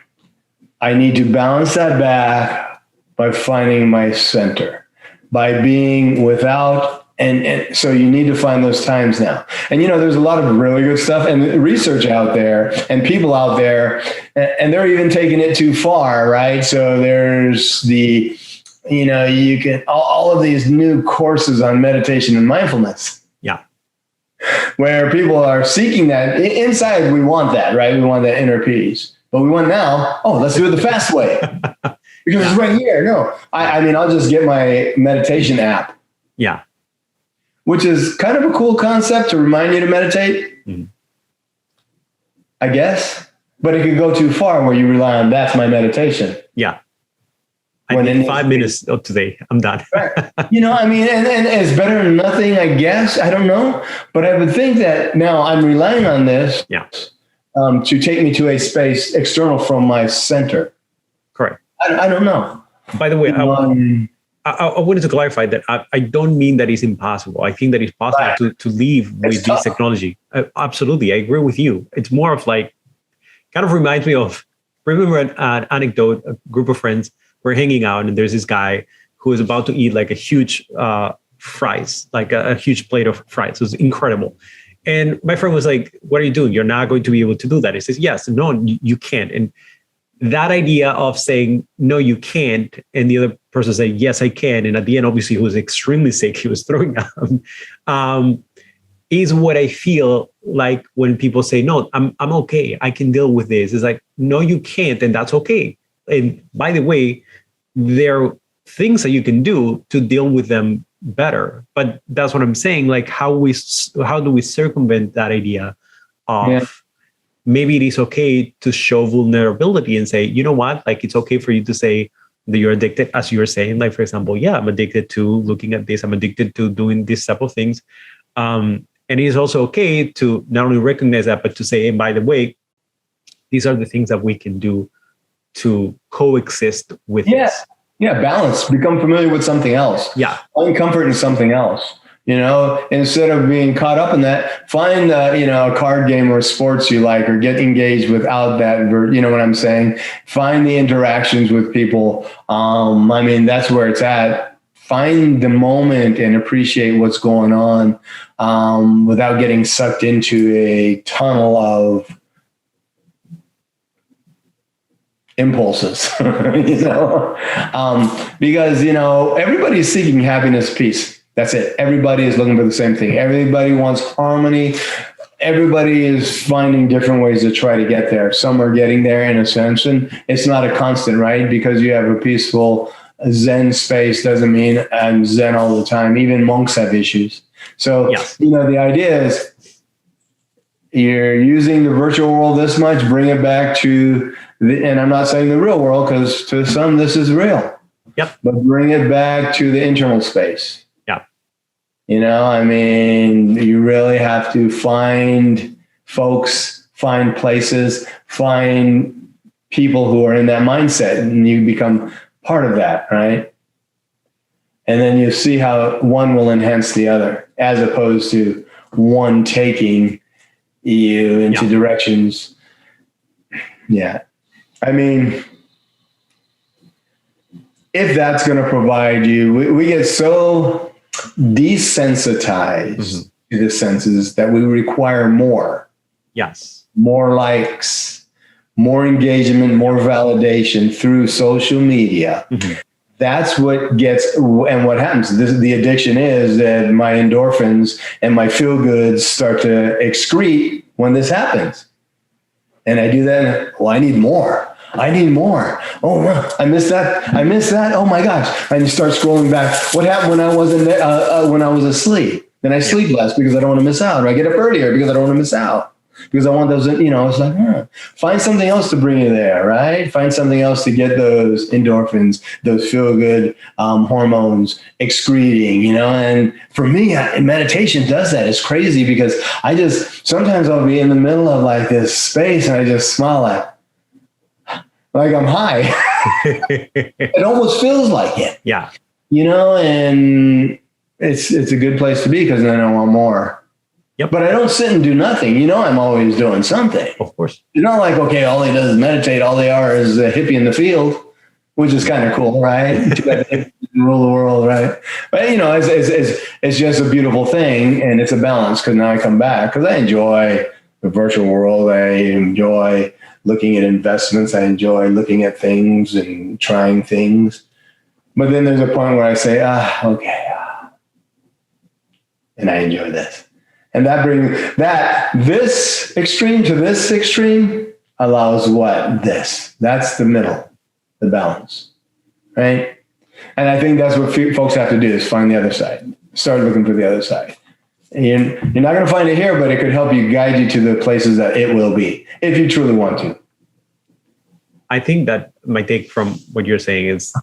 I need to balance that back by finding my center, by being without. And so you need to find those times now. And, there's a lot of really good stuff and research out there and people out there, and they're even taking it too far, right? So there's you can, all of these new courses on meditation and mindfulness. Yeah. Where people are seeking that. Inside, we want that, right? We want that inner peace. But we want now, let's do it the fast way. Because it's right here. No, I'll just get my meditation app. Yeah. Which is kind of a cool concept to remind you to meditate, I guess. But it could go too far where you rely on that's my meditation. Yeah. I need 5 minutes of today. I'm done. Right. And it's better than nothing, I guess. I don't know. But I would think that now I'm relying on this to take me to a space external from my center. Correct. I don't know. By the way, I wanted to clarify that I don't mean that it's impossible. I think that it's possible to live with this technology. Absolutely. I agree with you. It's more of like, kind of reminds me of, remember an anecdote, a group of friends were hanging out and there's this guy who is about to eat like a huge fries, like a huge plate of fries. It was incredible. And my friend was like, what are you doing? You're not going to be able to do that. He says, yes, no, you can't. And that idea of saying, no, you can't, and the other person saying, yes, I can. And at the end, obviously, he was extremely sick. He was throwing up, is what I feel like when people say, no, I'm okay. I can deal with this. It's like, no, you can't. And that's okay. And by the way, there are things that you can do to deal with them better. But that's what I'm saying. Like how do we circumvent that idea of maybe it is okay to show vulnerability and say, you know what, like it's okay for you to say that you're addicted, as you were saying, like, for example, I'm addicted to looking at this. I'm addicted to doing this type of things. And it is also okay to not only recognize that, but to say, and by the way, these are the things that we can do to coexist with this. Yeah, balance. Become familiar with something else. Yeah. Find comfort in something else. Instead of being caught up in that, find a card game or sports you like, or get engaged without that. You know what I'm saying? Find the interactions with people. That's where it's at. Find the moment and appreciate what's going on without getting sucked into a tunnel of impulses, because, everybody's seeking happiness, peace. That's it. Everybody is looking for the same thing. Everybody wants harmony. Everybody is finding different ways to try to get there. Some are getting there in a sense, and it's not a constant, right? Because you have a peaceful Zen space doesn't mean I'm Zen all the time. Even monks have issues. So, the idea is you're using the virtual world this much, bring it back to and I'm not saying the real world, because to some this is real. Yep. But bring it back to the internal space. You really have to find folks, find places, find people who are in that mindset, and you become part of that, right? And then you see how one will enhance the other, as opposed to one taking you into directions. Yeah. If that's going to provide you, we get so desensitized to the senses that we require more. Yes. More likes, more engagement, more validation through social media. That's what gets, and what happens, the addiction is that my endorphins and my feel goods start to excrete when this happens. And I do that, I need more. I need more. Oh, I missed that. Oh my gosh. And you start scrolling back. What happened when I wasn't when I was asleep? Then I sleep less because I don't want to miss out. Or I get up earlier because I don't want to miss out. because I want those, it's like, find something else to bring you there, right? Find something else to get those endorphins, those feel good hormones excreting, and for me, meditation does that. It's crazy because sometimes I'll be in the middle of like this space and I just smile like I'm high. It almost feels like it. Yeah. And it's a good place to be because then I want more. Yep. But I don't sit and do nothing. I'm always doing something. Of course. It's not like, okay, all he does is meditate. All they are is a hippie in the field, which is kind of cool, right? Rule the world, right? But, it's just a beautiful thing. And it's a balance because now I come back because I enjoy the virtual world. I enjoy looking at investments. I enjoy looking at things and trying things. But then there's a point where I say, okay. And I enjoy this. And that brings this extreme to this extreme allows what? This. That's the middle, the balance, right? And I think that's what folks have to do is find the other side. Start looking for the other side. And you're not going to find it here, but it could help you guide you to the places that it will be, if you truly want to. I think that my take from what you're saying is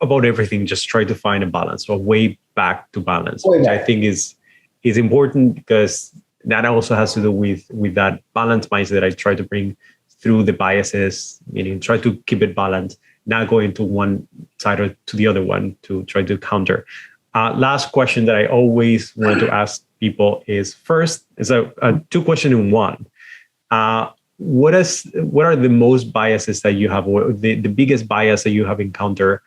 about everything, just try to find a balance or way back to balance, which I think is important because that also has to do with that balanced mindset that I try to bring through the biases, meaning try to keep it balanced, not go into one side or to the other one to try to counter. Last question that I always want to ask people is first, is a two question in one. What are the most biases that you have, or the biggest bias that you have encountered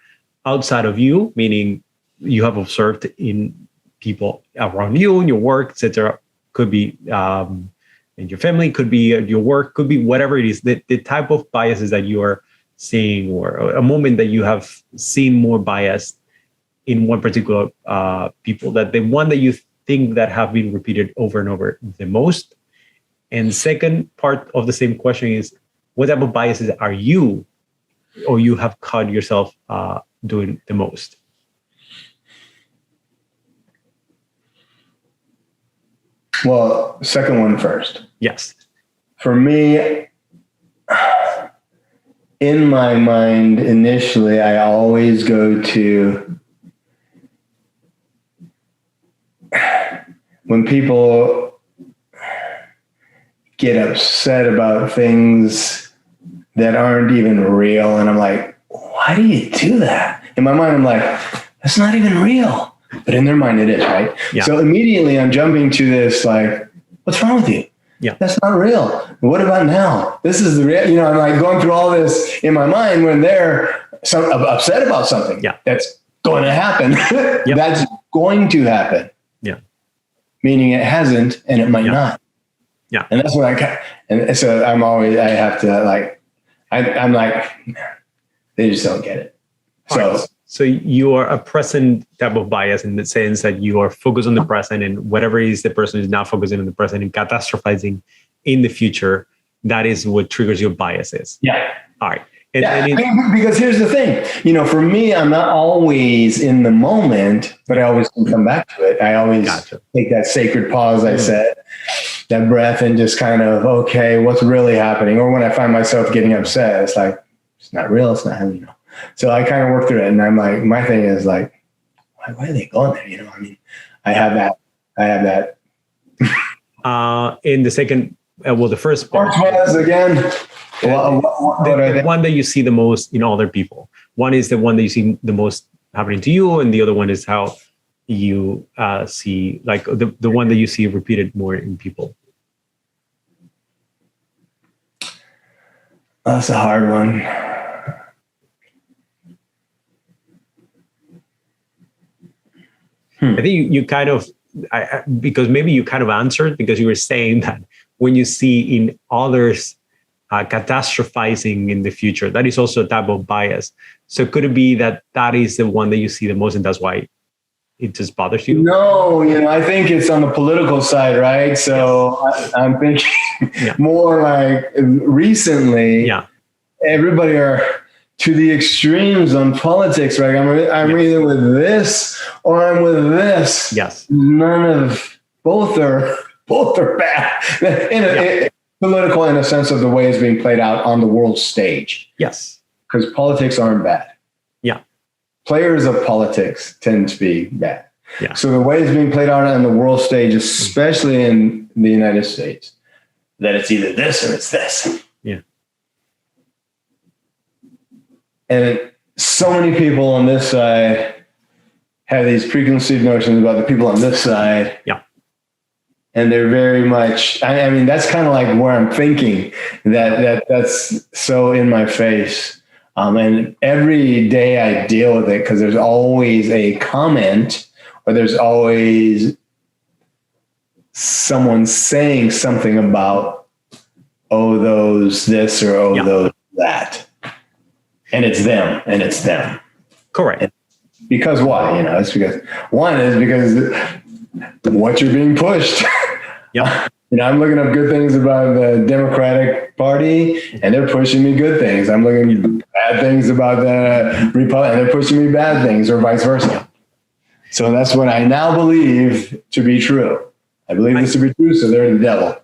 outside of you, meaning you have observed in people around you, in your work, etc. Could be in your family, could be at your work, could be whatever it is, the type of biases that you are seeing, or a moment that you have seen more bias in one particular people, that the one that you think that have been repeated over and over the most. And second part of the same question is, what type of biases are you, or you have caught yourself doing the most? Well, second one first. Yes. For me, in my mind, initially, I always go to when people get upset about things that aren't even real. And I'm like, why do you do that? In my mind, I'm like, that's not even real. But in their mind, it is, right? Yeah. So immediately I'm jumping to this, like, what's wrong with you? Yeah. That's not real. What about now? This is the real, I'm like going through all this in my mind when they're upset about something that's going to happen. Yep. That's going to happen. Yeah. Meaning it hasn't and it might not. Yeah. And that's what and so I have to like, I'm like, they just don't get it. So you are a present type of bias in the sense that you are focused on the present, and whatever it is the person is not focusing on the present and catastrophizing in the future, that is what triggers your biases. Yeah. All right. Because here's the thing, for me, I'm not always in the moment, but I always can come back to it. I always take that sacred pause, I said, that breath, and just kind of, okay, what's really happening? Or when I find myself getting upset, it's like, it's not real. It's not, So I kind of work through it, and I'm like, my thing is like, why are they going there? I have that. In the second, the first part was again, the one that you see the most in other people. One is the one that you see the most happening to you, and the other one is how you see, like the one that you see repeated more in people. That's a hard one. I think you kind of, because maybe you kind of answered, because you were saying that when you see in others catastrophizing in the future, that is also a type of bias. So could it be that is the one that you see the most, and that's why it just bothers you? No, I think it's on the political side, right? So I'm thinking more like recently, everybody are to the extremes on politics, right? I'm either with this or I'm with this. Yes. None of both are Both are bad. Political in a sense of the way it's being played out on the world stage. Yes. Because politics aren't bad. Yeah. Players of politics tend to be bad. Yeah. So the way it's being played out on the world stage, especially in the United States, that it's either this or it's this. Yeah. And so many people on this side have these preconceived notions about the people on this side. Yeah. And they're very much, I mean, that's kind of like where I'm thinking that's so in my face. And every day I deal with it because there's always a comment or there's always someone saying something about, oh, those this or oh, those that. And it's them and it's them. Correct. And because why? It's because what you're being pushed. Yeah. I'm looking up good things about the Democratic Party, and they're pushing me good things. I'm looking bad things about the Republican, and they're pushing me bad things, or vice versa. So that's what I now believe to be true. I believe this to be true, so they're the devil.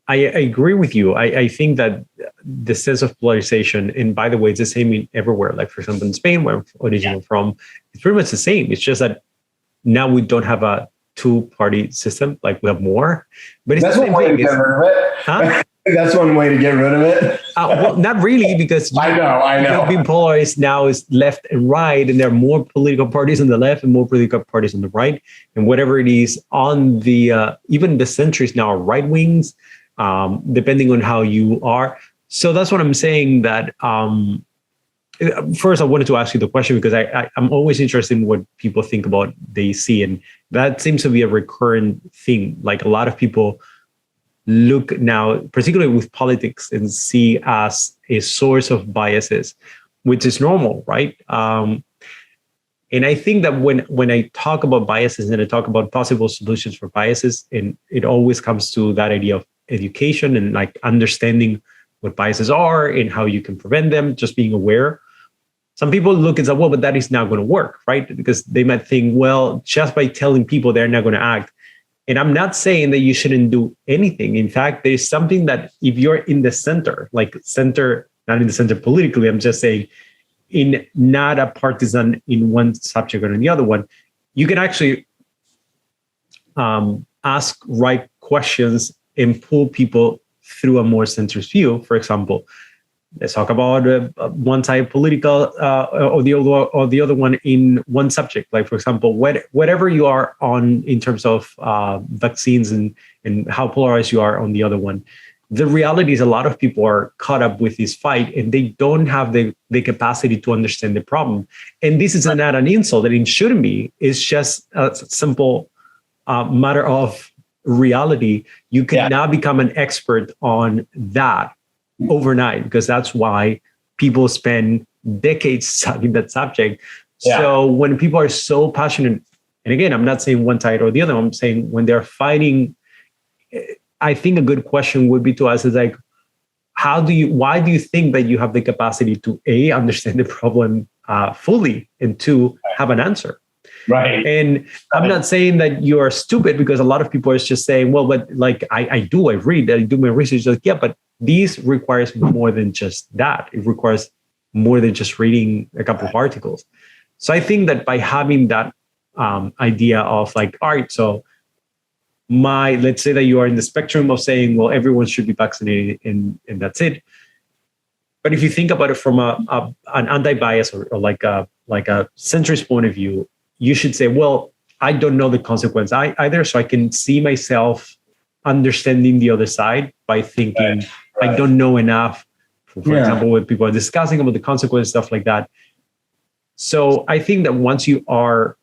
I agree with you. I think that the sense of polarization, and by the way, it's the same everywhere. Like, for example, in Spain, where I'm originally from, it's pretty much the same. It's just that now we don't have a two-party system, like we have more. But it's that's the one same way thing. to get rid of it. Huh? That's one way to get rid of it. Well, not really, because I know. Being polarized now is left and right, and there are more political parties on the left and more political parties on the right, and whatever it is on the even the centrists now are right wings, depending on how you are. So that's what I'm saying. That first, I wanted to ask you the question because I'm always interested in what people think about they see, and that seems to be a recurrent thing. Like, a lot of people look now, particularly with politics, and see as a source of biases, which is normal, right? And I think that when I talk about biases and I talk about possible solutions for biases, and it always comes to that idea of education and like understanding what biases are and how you can prevent them, just being aware. Some people look and say, well, but that is not going to work, right? Because they might think, well, just by telling people they're not going to act. And I'm not saying that you shouldn't do anything. In fact, there's something that if you're in the center, like center, not in the center politically, I'm just saying in not a partisan in one subject or in the other one, you can actually ask right questions and pull people through a more centrist view. For example, let's talk about one side political or the other one in one subject. Like, for example, whatever you are on in terms of vaccines and how polarized you are on the other one. The reality is a lot of people are caught up with this fight and they don't have the capacity to understand the problem. And this is not an insult, and it shouldn't be. It's just a simple matter of reality. You can now become an expert on that overnight, because that's why people spend decades studying that subject. Yeah. So when people are so passionate, and again, I'm not saying one side or the other, I'm saying when they're fighting, I think a good question would be to ask is like, why do you think that you have the capacity to A, understand the problem fully, and two, have an answer? Right. And I'm not saying that you are stupid, because a lot of people are just saying, well, but like I read, I do my research. Like, yeah, but this requires more than just that. It requires more than just reading a couple of articles. So I think that by having that idea of like, all right, so let's say that you are in the spectrum of saying, well, everyone should be vaccinated and that's it. But if you think about it from an anti-bias or like a centrist point of view, you should say, well, I don't know the consequence either, so I can see myself understanding the other side by thinking, right. I don't know enough, for example, when people are discussing about the consequences, stuff like that. So I think that once you are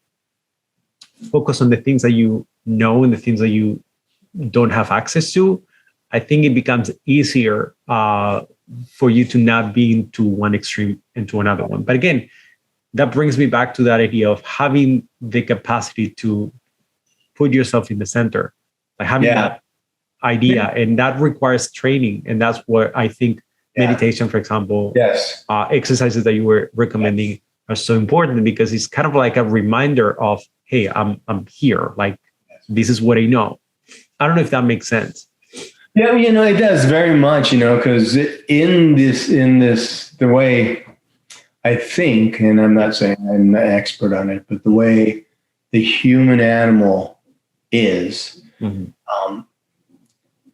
focused on the things that you know and the things that you don't have access to, I think it becomes easier for you to not be into one extreme into another one. But again, that brings me back to that idea of having the capacity to put yourself in the center, like having that idea, and that requires training. And that's what I think meditation, for example, exercises that you were recommending are so important, because it's kind of like a reminder of, hey, I'm here. Like, this is what I know. I don't know if that makes sense. Yeah, it does very much, because the way I think, and I'm not saying I'm an expert on it, but the way the human animal is,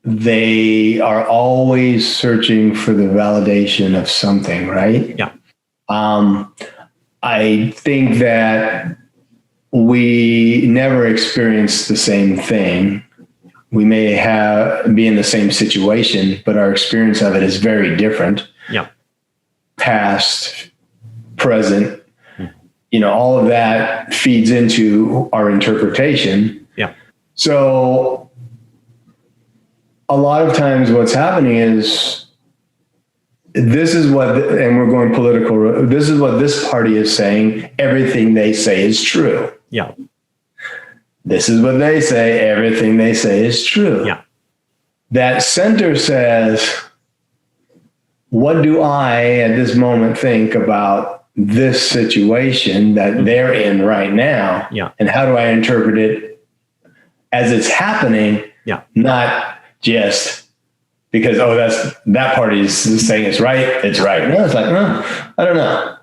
they are always searching for the validation of something, right? Yeah. I think that we never experience the same thing. We may be in the same situation, but our experience of it is very different. Yeah. Past, present, all of that feeds into our interpretation. Yeah. So a lot of times what's happening is this is what, and we're going political, this is what this party is saying. Everything they say is true. Yeah. This is what they say. Everything they say is true. Yeah. That center says, what do I at this moment think about this situation that they're in right now? Yeah. And how do I interpret it as it's happening? Yeah. Not just because, that party is saying it's right. It's right. No, it's like, I don't know.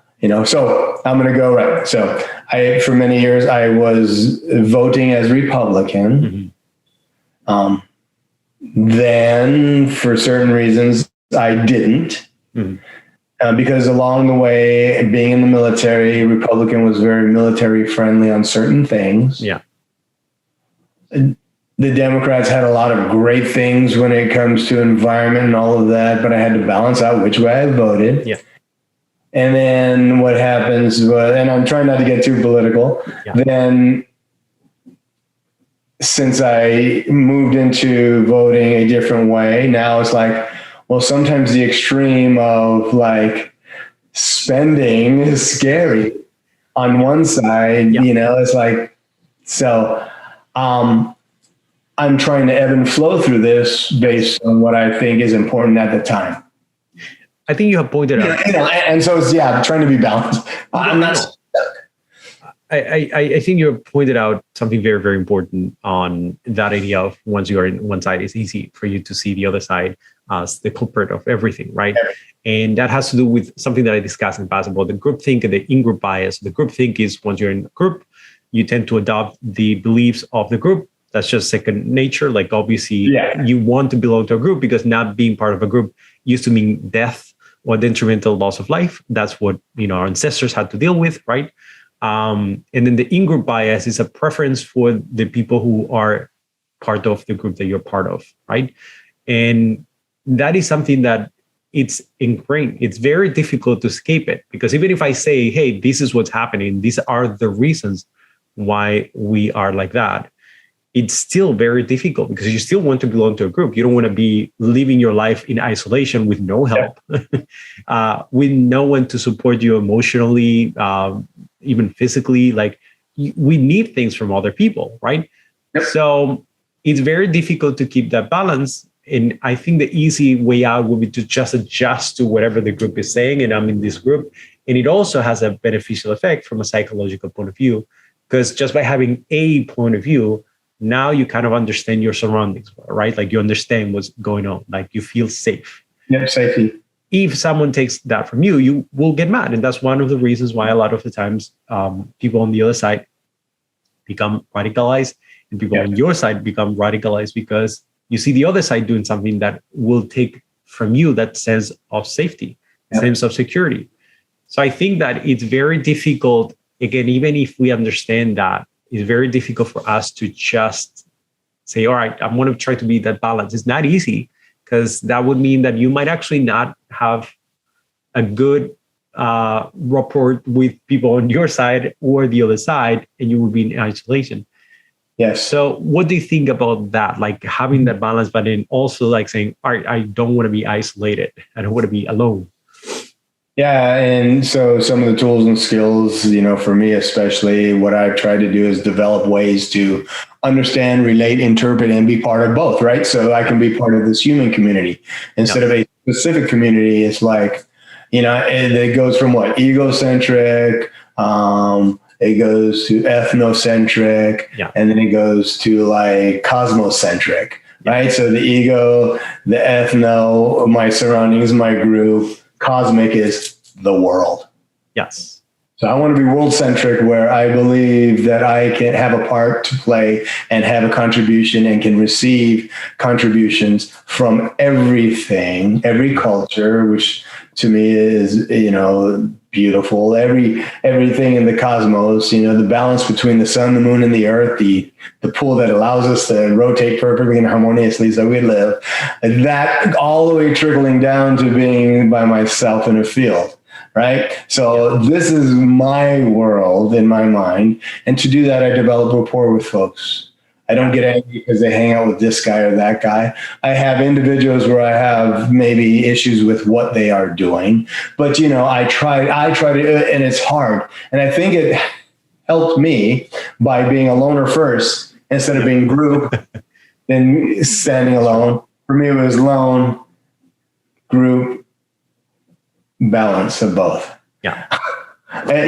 So I'm going to go right. So for many years, I was voting as Republican. Then for certain reasons, I didn't. Because along the way, being in the military, Republican was very military friendly on certain things. Yeah. The Democrats had a lot of great things when it comes to environment and all of that, but I had to balance out which way I voted. Yeah. And then what happens was, and I'm trying not to get too political, then since I moved into voting a different way, now it's like, well, sometimes the extreme of like spending is scary on one side, it's like, so I'm trying to ebb and flow through this based on what I think is important at the time. I think you have pointed out. And so it's, trying to be balanced. I'm not stuck. I think you pointed out something very, very important on that idea of once you are in one side, it's easy for you to see the other side as the culprit of everything, right? And that has to do with something that I discussed in the past about the groupthink and the Ingroup bias. The groupthink is once you're in a group, you tend to adopt the beliefs of the group. That's just second nature. Like obviously you want to belong to a group because not being part of a group used to mean death or detrimental loss of life. That's what, our ancestors had to deal with, right? And then the in-group bias is a preference for the people who are part of the group that you're part of, right? And that is something that it's ingrained. It's very difficult to escape it because even if I say, hey, this is what's happening, these are the reasons why we are like that, it's still very difficult because you still want to belong to a group. You don't want to be living your life in isolation with no help, with no one to support you emotionally, even physically. Like we need things from other people, right? Yep. So it's very difficult to keep that balance. And I think the easy way out would be to just adjust to whatever the group is saying. And I'm in this group. And it also has a beneficial effect from a psychological point of view, because just by having a point of view, now you kind of understand your surroundings, right? Like you understand what's going on, like you feel safe. Yeah, safety. If someone takes that from you, you will get mad. And that's one of the reasons why a lot of the times people on the other side become radicalized and people on your side become radicalized because you see the other side doing something that will take from you that sense of safety, sense of security. So I think that it's very difficult, again, even if we understand that, it's very difficult for us to just say, all right, I'm going to try to be that balance. It's not easy because that would mean that you might actually not have a good rapport with people on your side or the other side, and you will be in isolation. Yes. So what do you think about that? Like having that balance, but then also like saying, all right, I don't want to be isolated. I don't want to be alone. Yeah. And so some of the tools and skills, for me, especially what I've tried to do is develop ways to understand, relate, interpret, and be part of both, right? So I can be part of this human community instead of a specific community. It's like, it goes from what? Egocentric, it goes to ethnocentric, and then it goes to like cosmocentric, right? So the ego, the ethno, my surroundings, my group, cosmic is the world. Yes. So I want to be world-centric, where I believe that I can have a part to play and have a contribution and can receive contributions from everything, every culture, which to me is, beautiful. Everything in the cosmos, the balance between the sun, the moon, and the earth, the pull that allows us to rotate perfectly and harmoniously so we live, that all the way trickling down to being by myself in a field. Right. So this is my world in my mind. And to do that, I develop rapport with folks. I don't get angry because they hang out with this guy or that guy. I have individuals where I have maybe issues with what they are doing. But, I try to, and it's hard. And I think it helped me by being a loner first instead of being group, then standing alone. For me, it was lone, group, balance of both. Yeah. But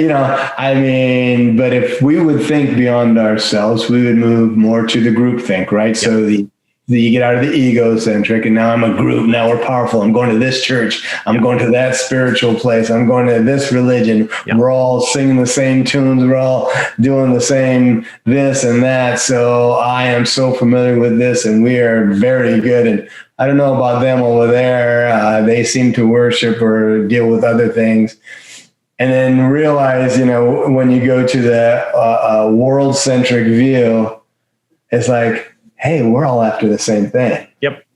if we would think beyond ourselves, we would move more to the group think, right? Yeah. So you get out of the egocentric, and now I'm a group. Now we're powerful. I'm going to this church. I'm going to that spiritual place. I'm going to this religion. Yeah. We're all singing the same tunes. We're all doing the same this and that. So I am so familiar with this, and we are very good. And I don't know about them over there. They seem to worship or deal with other things. And then realize, when you go to the world-centric view, it's like, hey, we're all after the same thing. Yep.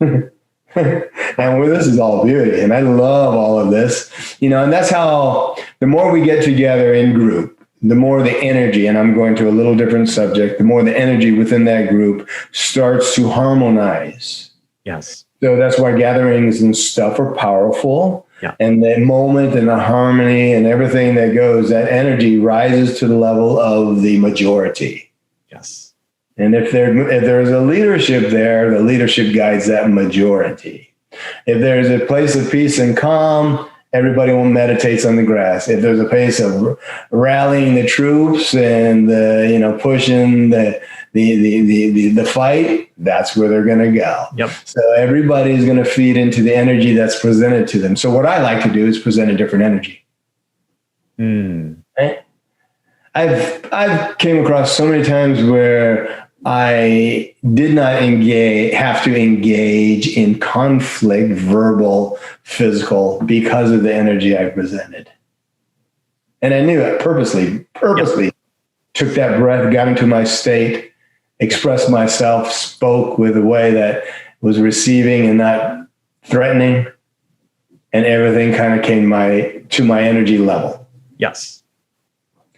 And this is all beauty. And I love all of this, and that's how the more we get together in group, the more the energy, and I'm going to a little different subject, the more the energy within that group starts to harmonize. Yes. So that's why gatherings and stuff are powerful. Yeah. And the moment and the harmony and everything that goes, that energy rises to the level of the majority. Yes. And if there's a leadership there, the leadership guides that majority. If there's a place of peace and calm, everybody will meditate on the grass. If there's a place of rallying the troops and pushing the fight, that's where they're going to go. Yep. So everybody's going to feed into the energy that's presented to them. So what I like to do is present a different energy. Right? I've came across so many times where I did not have to engage in conflict, verbal, physical, because of the energy I presented. And I knew it purposely took that breath, got into my state, expressed myself, spoke with a way that was receiving and not threatening. And everything kind of came to my energy level. Yes.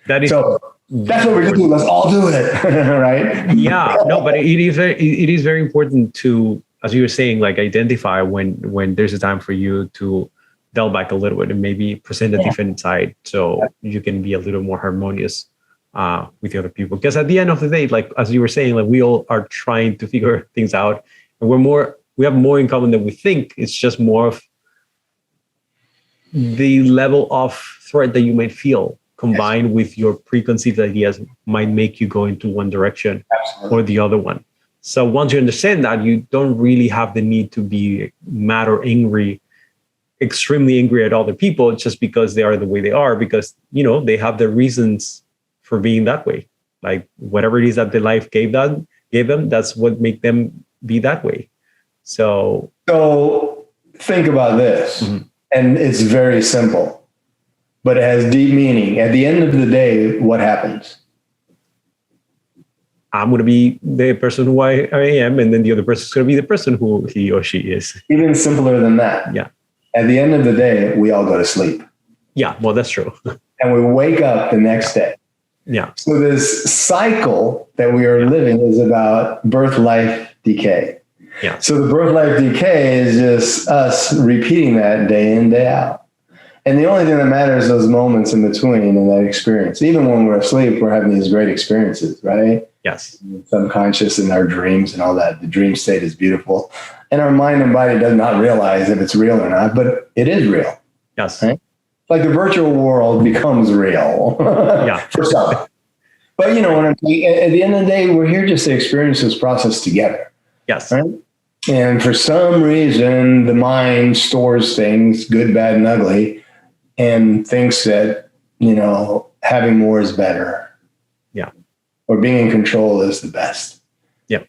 That's what we're going to do. Let's all do it. Right? Yeah. No, but it is very important to, as you were saying, like identify when there's a time for you to delve back a little bit and maybe present a different side, so you can be a little more harmonious with the other people. Because at the end of the day, like as you were saying, like we all are trying to figure things out, and we have more in common than we think. It's just more of the level of threat that you might feel, combined with your preconceived ideas, might make you go into one direction or the other one. So once you understand that, you don't really have the need to be mad or angry, extremely angry at other people just because they are the way they are, because, they have their reasons for being that way. Like whatever it is that their life gave them, that's what make them be that way. So think about this, and it's very simple. But it has deep meaning. At the end of the day, what happens? I'm going to be the person who I am, and then the other person is going to be the person who he or she is. Even simpler than that. Yeah. At the end of the day, we all go to sleep. Yeah, well, that's true. And we wake up the next day. Yeah. So this cycle that we are living is about birth, life, decay. Yeah. So the birth, life, decay is just us repeating that day in, day out. And the only thing that matters is those moments in between and that experience. Even when we're asleep, we're having these great experiences, right? Yes. Subconscious and our dreams and all that. The dream state is beautiful. And our mind and body does not realize if it's real or not, but it is real. Yes. Right? like the virtual world becomes real. Yeah. For some. But you know what I'm saying? At the end of the day, we're here just to experience this process together. Yes. Right? And for some reason, the mind stores things, good, bad, and ugly, and thinks that, you know, having more is better. Yeah. Or being in control is the best. Yeah.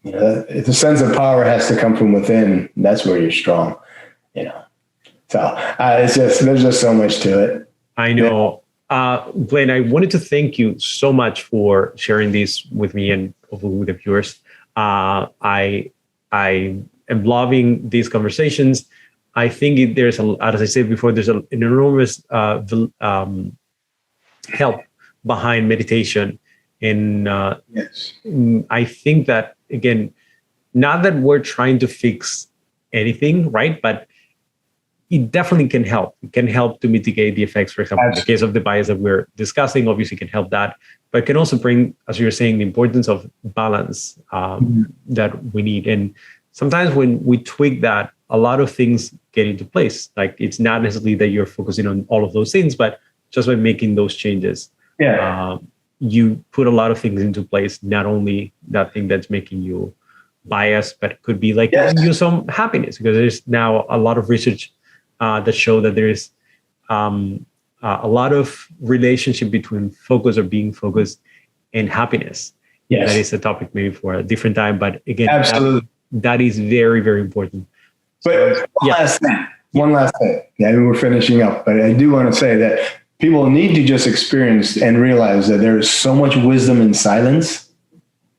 You know, if the sense of power has to come from within, that's where you're strong, you know. So it's just, there's just so much to it. I know. Glenn, I wanted to thank you so much for sharing this with me and with the viewers. I am loving these conversations. I think there's, as I said before, there's an enormous help behind meditation. And Yes. I think that, again, not that we're trying to fix anything, right? But it definitely can help. It can help to mitigate the effects. For example, in the case of the bias that we're discussing, obviously can help that, but it can also bring, as you're saying, the importance of balance that we need. And sometimes when we tweak that, a lot of things get into place. Like it's not necessarily that you're focusing on all of those things, but just by making those changes, you put a lot of things into place. Not only that thing that's making you biased, but it could be like giving you some happiness, because there's now a lot of research that show that there is a lot of relationship between focus or being focused and happiness. Yes. That is a topic maybe for a different time, but again, absolutely, that is very, very important. But one last thing. Yeah, we're finishing up, but I do want to say that people need to just experience and realize that there is so much wisdom in silence.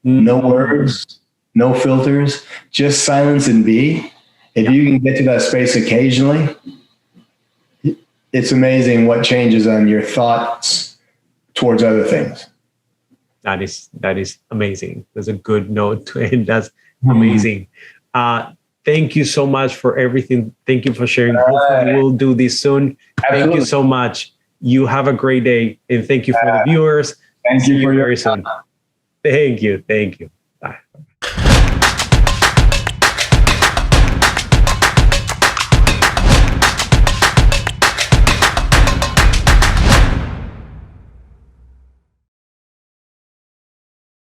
No words, no filters, just silence and be. If you can get to that space occasionally, it's amazing what changes on your thoughts towards other things. That is amazing. That's a good note to end. That's amazing. Thank you so much for everything. Thank you for sharing. Hopefully we'll do this soon. Absolutely. Thank you so much. You have a great day, and thank you for the viewers. Thank you for your very soon. Thank you. Thank you.